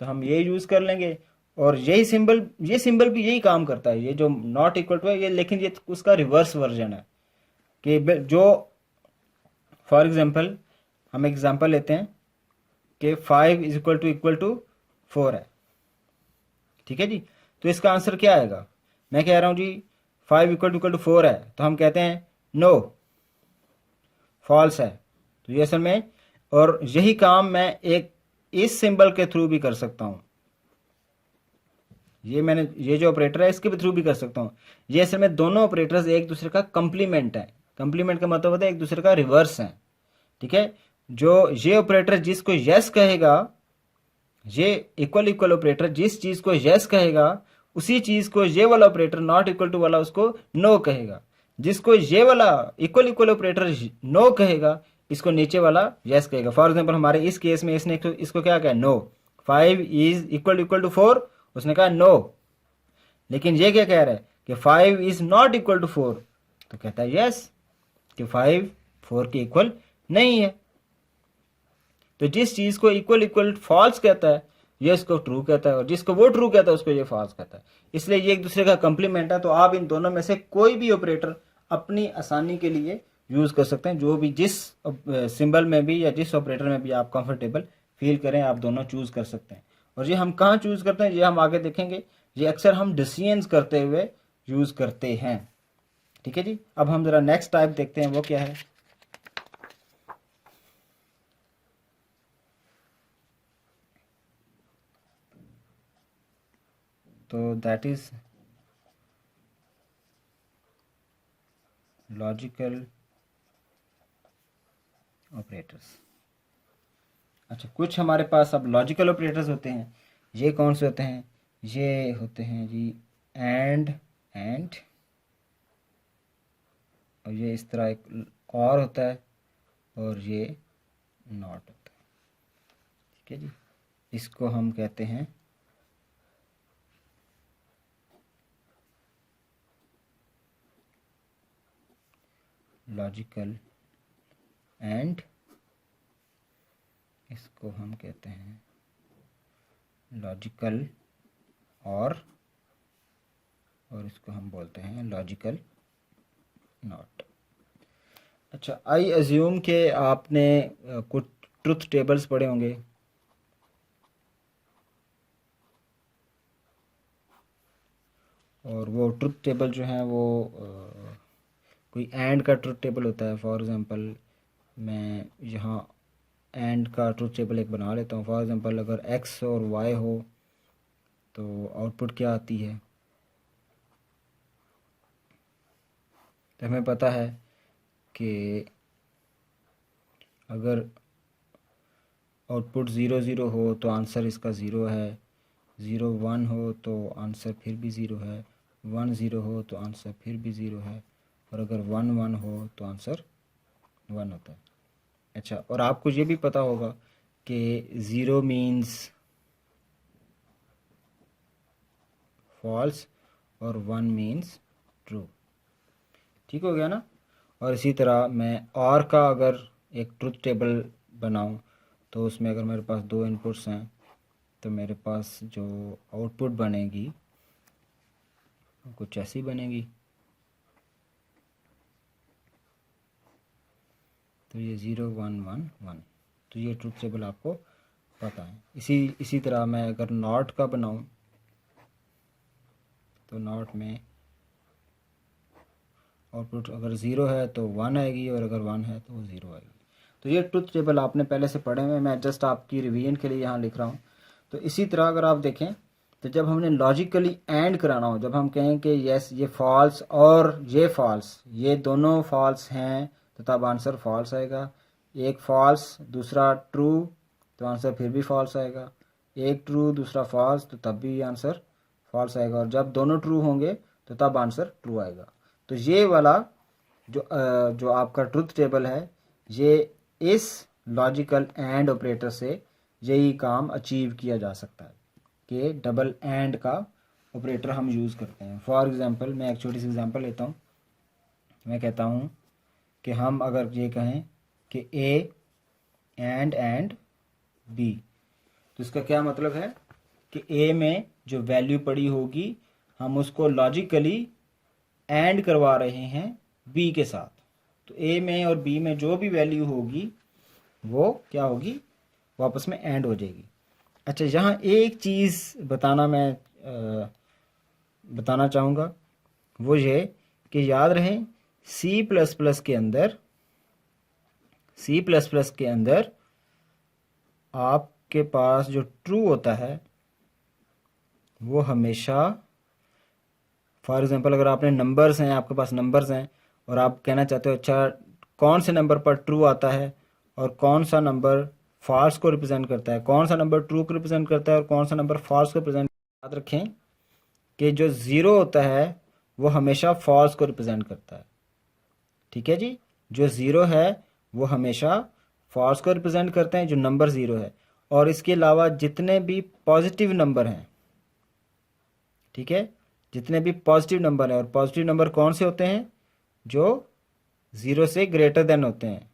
तो हम ये यूज़ कर लेंगे। और यही सिंबल, ये सिंबल भी यही काम करता है, ये जो नॉट इक्वल टू है ये, लेकिन ये उसका रिवर्स वर्जन है कि जो, फॉर एग्जांपल हम एग्जांपल लेते हैं कि 5 इज इक्वल टू 4 है। ठीक है जी, तो इसका आंसर क्या आएगा? मैं कह रहा हूँ जी 5 इक्वल टू 4 है, तो हम कहते हैं नो, फॉल्स है। तो ये असल में, और यही काम मैं एक इस सिंबल के थ्रू भी कर सकता हूँ, ये जो ऑपरेटर है इसके भी थ्रू भी कर सकता हूँ। ये असल में दोनों ऑपरेटर्स एक दूसरे का कंप्लीमेंट है। कंप्लीमेंट का मतलब होता है एक दूसरे का रिवर्स है, ठीक है। जो ये ऑपरेटर जिसको यस कहेगा, ये इक्वल इक्वल ऑपरेटर जिस चीज को यस कहेगा, उसी चीज को ये वाला ऑपरेटर नॉट इक्वल टू वाला उसको नो कहेगा। जिसको ये वाला इक्वल इक्वल ऑपरेटर नो कहेगा, इसको नीचे वाला यस कहेगा। फॉर एग्जाम्पल हमारे इस केस में इसने इसको क्या कहा, no. 5 is equal equal to 4, उसने कहा नो। लेकिन ये क्या कह रहा है कि 5 इज नॉट इक्वल टू 4, तो कहता है यस कि 5 4 के इक्वल नहीं है। तो जिस चीज को इक्वल इक्वल फॉल्स कहता है ये इसको ट्रू कहता है, और जिसको वो ट्रू कहता है उसको ये फॉल्स कहता है। इसलिए ये एक दूसरे का कंप्लीमेंट है। तो आप इन दोनों में से कोई भी ऑपरेटर अपनी आसानी के लिए यूज कर सकते हैं, जो भी जिस सिंबल में भी या जिस ऑपरेटर में भी आप कंफर्टेबल फील करें, आप दोनों चूज कर सकते हैं। और ये हम कहाँ चूज करते हैं ये हम आगे देखेंगे। ये अक्सर हम डिसीजंस करते हुए यूज करते हैं, ठीक है जी। अब हम जरा नेक्स्ट टाइप देखते हैं, वो क्या है। तो दैट इज लॉजिकल ऑपरेटर्स। अच्छा, कुछ हमारे पास अब लॉजिकल ऑपरेटर्स होते हैं। ये कौन से होते हैं? ये होते हैं जी एंड और ये इस तरह एक और होता है, और ये नॉट होता है, ठीक है जी। इसको हम कहते हैं लॉजिकल एंड, इसको हम कहते हैं लॉजिकल और इसको हम बोलते हैं लॉजिकल नॉट। अच्छा, आई अज्यूम के आपने कुछ ट्रुथ टेबल्स पढ़े होंगे। और वो ट्रुथ टेबल जो है वो कोई एंड का ट्रुथ टेबल होता है। फॉर एग्ज़ाम्पल मैं यहाँ एंड का ट्रुथ टेबल एक बना लेता हूँ। फॉर एग्ज़ाम्पल अगर एक्स और वाई हो तो आउटपुट क्या आती है। तो हमें पता है कि अगर आउटपुट 0 0 हो तो आंसर इसका 0 है, 0 1 हो तो आंसर फिर भी 0 है, 1 0 हो तो आंसर फिर भी 0 है, और अगर 1 1 हो तो आंसर 1 होता है। अच्छा, और आपको ये भी पता होगा कि 0 मीन्स फॉल्स और 1 मीन्स ट्रू। ठीक हो गया ना। और इसी तरह मैं और का अगर एक ट्रुथ टेबल बनाऊं तो उसमें अगर मेरे पास 2 इनपुट्स हैं तो मेरे पास जो आउटपुट बनेगी कुछ ऐसी बनेगी। तो ये 0 1 1 1, तो ये ट्रुथ टेबल आपको पता है। इसी तरह मैं अगर नॉट का बनाऊं तो नॉट में आउटपुट अगर 0 है तो 1 आएगी, और अगर 1 है तो वो 0 आएगी। तो ये ट्रुथ टेबल आपने पहले से पढ़े हुए, मैं जस्ट आपकी रिवीजन के लिए यहाँ लिख रहा हूँ। तो इसी तरह अगर आप देखें तो जब हमने लॉजिकली एंड कराना हो, जब हम कहें कि यस ये फॉल्स और ये फॉल्स, ये दोनों फॉल्स हैं, तो तब आंसर फॉल्स आएगा। एक फॉल्स दूसरा ट्रू तो आंसर फिर भी फॉल्स आएगा। एक ट्रू दूसरा फॉल्स तो तब भी आंसर फॉल्स आएगा। और जब दोनों ट्रू होंगे तो तब आंसर ट्रू आएगा। तो ये वाला जो आपका ट्रुथ टेबल है, ये इस लॉजिकल एंड ऑपरेटर से यही काम अचीव किया जा सकता है कि डबल एंड का ऑपरेटर हम यूज़ करते हैं। फॉर एग्ज़ाम्पल मैं एक छोटी सी एग्ज़ाम्पल लेता हूँ। मैं कहता हूँ कि हम अगर ये कहें कि ए एंड बी, तो इसका क्या मतलब है कि ए में जो वैल्यू पड़ी होगी हम उसको लॉजिकली एंड करवा रहे हैं बी के साथ। तो ए में और बी में जो भी वैल्यू होगी वो क्या होगी, वो आपस में एंड हो जाएगी। अच्छा, यहाँ एक चीज़ मैं बताना चाहूँगा, वो ये कि याद रहे सी प्लस प्लस के अंदर आपके पास जो ट्रू होता है वो हमेशा, फॉर एग्जांपल अगर आपने नंबर्स हैं, आपके पास नंबर्स हैं और आप कहना चाहते हो अच्छा कौन से नंबर पर ट्रू आता है और कौन सा नंबर फॉल्स को रिप्रेजेंट करता है, कौन सा नंबर ट्रू को रिप्रेजेंट करता है और कौन सा नंबर फॉल्स को रिप्रेजेंट, याद रखें कि जो ज़ीरो होता है वो हमेशा फॉल्स को रिप्रेजेंट करता है। ठीक है जी, जो ज़ीरो है वो हमेशा फॉल्स को रिप्रेजेंट करते हैं, जो नंबर ज़ीरो है। और इसके अलावा जितने भी पॉजिटिव नंबर हैं, ठीक है, जितने भी पॉजिटिव नंबर हैं, और पॉजिटिव नंबर कौन से होते हैं, जो ज़ीरो से ग्रेटर देन होते हैं।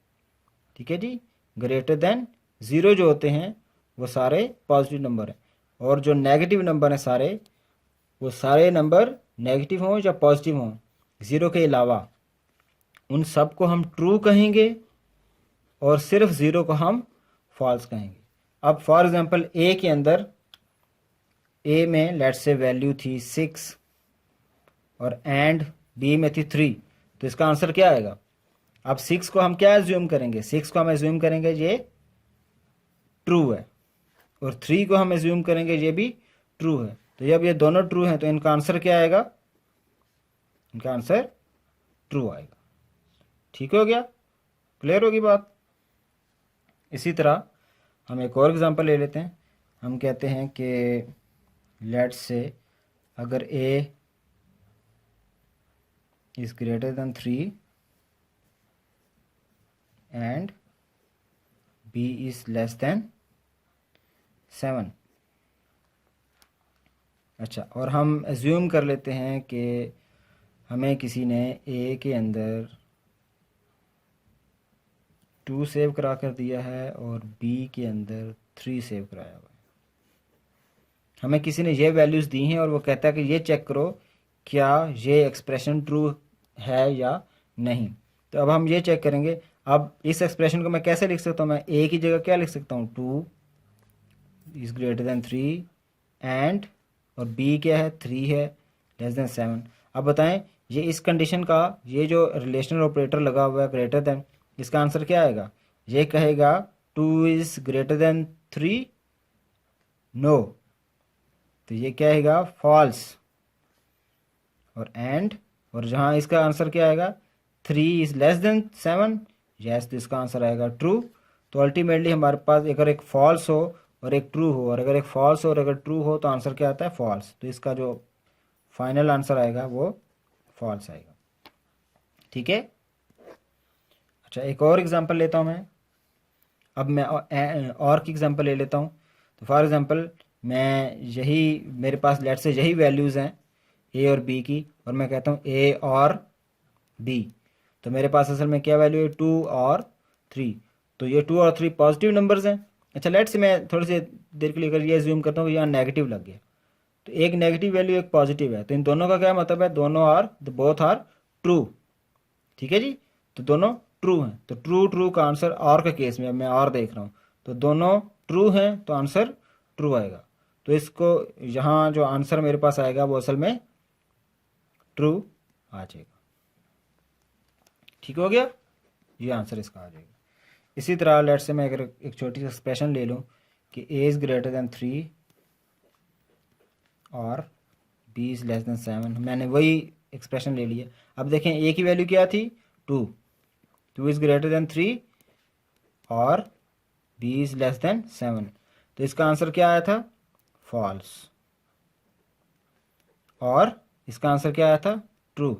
ठीक है जी, ग्रेटर देन ज़ीरो जो होते हैं वो सारे पॉजिटिव नंबर हैं, और जो नेगेटिव नंबर हैं सारे, वो सारे नंबर नेगेटिव हों या पॉजिटिव हों, ज़ीरो के अलावा, उन सब को हम ट्रू कहेंगे और सिर्फ ज़ीरो को हम फॉल्स कहेंगे। अब फॉर एग्जांपल ए के अंदर, ए में लेट्स से वैल्यू थी 6 और एंड बी में थी 3, तो इसका आंसर क्या आएगा। अब 6 को हम क्या एज्यूम करेंगे, 6 को हम एज्यूम करेंगे ये ट्रू है, और 3 को हम एज्यूम करेंगे ये भी ट्रू है। तो जब ये दोनों ट्रू हैं तो इनका आंसर क्या आएगा, इनका आंसर ट्रू आएगा। ठीक हो गया, क्लियर होगी बात। इसी तरह हम एक और एग्जांपल ले लेते हैं। हम कहते हैं कि लेट्स से अगर a is greater than 3 and b is less than 7। अच्छा, और हम एज्यूम कर लेते हैं कि हमें किसी ने a के अंदर 2 सेव करा कर दिया है और b के अंदर 3 सेव कराया हुआ है। हमें किसी ने ये वैल्यूज़ दी हैं और वो कहता है कि ये चेक करो क्या ये एक्सप्रेशन ट्रू है या नहीं। तो अब हम ये चेक करेंगे। अब इस एक्सप्रेशन को मैं कैसे लिख सकता हूँ, मैं a की जगह क्या लिख सकता हूँ, 2 इज़ ग्रेटर देन 3 एंड, और b क्या है, 3 है, लेस देन 7। अब बताएं ये इस कंडीशन का, ये जो रिलेशनल ऑपरेटर लगा हुआ है ग्रेटर देन, इसका आंसर क्या आएगा, ये कहेगा 2 इज़ ग्रेटर देन 3, नो, तो ये क्या आएगा, फॉल्स। और एंड, और जहाँ इसका आंसर क्या आएगा, 3 इज़ लेस देन 7, यस, तो इसका आंसर आएगा ट्रू। तो अल्टीमेटली हमारे पास अगर एक फॉल्स हो और एक ट्रू हो, और अगर एक फॉल्स हो और अगर ट्रू हो तो आंसर क्या आता है, फॉल्स। तो इसका जो फाइनल आंसर आएगा वो फॉल्स आएगा। ठीक है। अच्छा, एक और एग्जांपल लेता हूँ मैं। अब मैं और की एग्जांपल ले लेता हूँ। तो फॉर एग्जांपल मैं यही, मेरे पास लेट से यही वैल्यूज़ हैं ए और बी की, और मैं कहता हूँ ए और बी। तो मेरे पास असल में क्या वैल्यू है, 2 और 3। तो ये 2 और 3 पॉजिटिव नंबर्स हैं। अच्छा, लेट से मैं थोड़ी सी देर के लिए अगर ये एज्यूम करता हूँ कि यहाँ नेगेटिव लग गया, तो एक नेगेटिव वैल्यू एक पॉजिटिव है, तो इन दोनों का क्या मतलब है, दोनों आर, बोथ आर ट्रू। ठीक है जी, तो दोनों ट्रू हैं। तो ट्रू ट्रू का आंसर और के केस में, अब मैं और देख रहा हूँ, तो दोनों ट्रू हैं तो आंसर ट्रू आएगा। तो इसको यहाँ जो आंसर मेरे पास आएगा वो असल में ट्रू आ जाएगा। ठीक हो गया, ये आंसर इसका आ जाएगा। इसी तरह लेट से मैं अगर एक छोटी सी एक्सप्रेशन ले लूँ कि a इज़ ग्रेटर देन 3 और b इज़ लेस देन 7, मैंने वही एक्सप्रेशन ले लिया। अब देखें a की वैल्यू क्या थी, 2 इज़ ग्रेटर देन 3 और b इज़ लेस देन 7, तो इसका आंसर क्या आया था, फॉल्स। और इसका आंसर क्या आया था, ट्रू।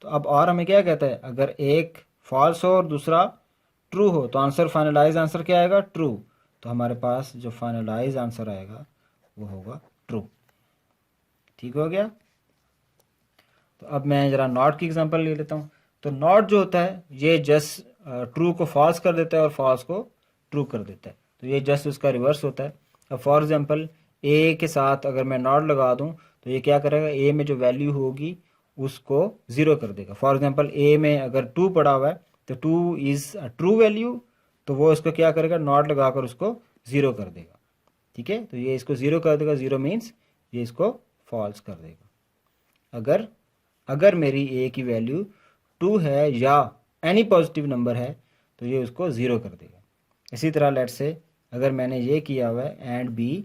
तो अब और हमें क्या कहता है, अगर एक फॉल्स हो और दूसरा ट्रू हो तो आंसर, फाइनलाइज आंसर क्या आएगा, ट्रू। तो हमारे पास जो फाइनलाइज आंसर आएगा वो होगा ट्रू। ठीक हो गया। तो अब मैं ज़रा नॉट की एग्जांपल ले लेता हूँ। तो नॉट जो होता है ये जस्ट ट्रू को फॉल्स कर देता है और फॉल्स को ट्रू कर देता है, तो ये जस्ट उसका रिवर्स होता है। अब फॉर एग्जांपल ए के साथ अगर मैं नॉट लगा दूँ तो ये क्या करेगा, ए में जो वैल्यू होगी उसको ज़ीरो कर देगा। फॉर एग्जांपल ए में अगर 2 पड़ा हुआ है तो 2 इज़ अ ट्रू वैल्यू, तो वो इसको क्या करेगा, नॉट लगाकर उसको ज़ीरो कर देगा। ठीक है, तो ये इसको ज़ीरो कर देगा, ज़ीरो मीन्स ये इसको फॉल्स कर देगा। अगर मेरी ए की वैल्यू 2 है या एनी पॉजिटिव नंबर है तो ये उसको ज़ीरो कर देगा। इसी तरह लेट से अगर मैंने ये किया हुआ है एंड बी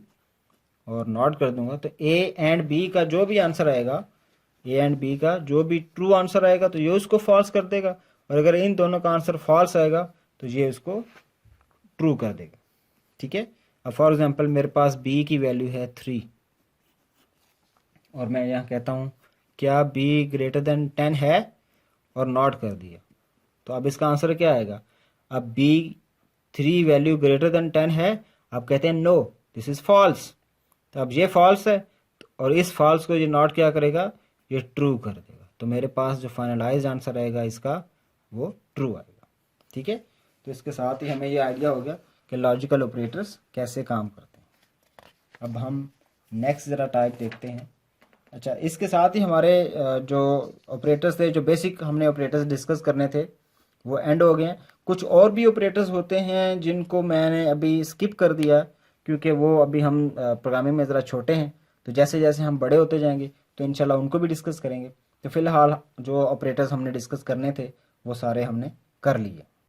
और नॉट कर दूंगा तो ए एंड बी का जो भी आंसर आएगा, ए एंड बी का जो भी ट्रू आंसर आएगा तो ये उसको फॉल्स कर देगा, और अगर इन दोनों का आंसर फॉल्स आएगा तो ये उसको ट्रू कर देगा। ठीक है। अब फॉर एग्जांपल मेरे पास बी की वैल्यू है 3 और मैं यहाँ कहता हूँ क्या बी ग्रेटर देन 10 है और नॉट कर दिया, तो अब इसका आंसर क्या आएगा। अब बी 3 वैल्यू ग्रेटर देन 10 है, आप कहते हैं नो दिस इज फॉल्स, तो अब ये फॉल्स है और इस फॉल्स को ये नॉट क्या करेगा, ये ट्रू कर देगा, तो मेरे पास जो फाइनलाइज आंसर आएगा इसका वो ट्रू आएगा। ठीक है। तो इसके साथ ही हमें ये आइडिया हो गया कि लॉजिकल ऑपरेटर्स कैसे काम करते हैं। अब हम नेक्स्ट ज़रा टाइप देखते हैं। अच्छा, इसके साथ ही हमारे जो ऑपरेटर्स थे, जो बेसिक हमने ऑपरेटर्स डिस्कस करने थे वो एंड हो गए हैं। कुछ और भी ऑपरेटर्स होते हैं जिनको मैंने अभी स्किप कर दिया क्योंकि वो अभी हम प्रोग्रामिंग में ज़रा छोटे हैं, तो जैसे जैसे हम बड़े होते जाएंगे तो इंशाल्लाह उनको भी डिस्कस करेंगे। तो फ़िलहाल जो ऑपरेटर्स हमने डिस्कस करने थे वो सारे हमने कर लिए।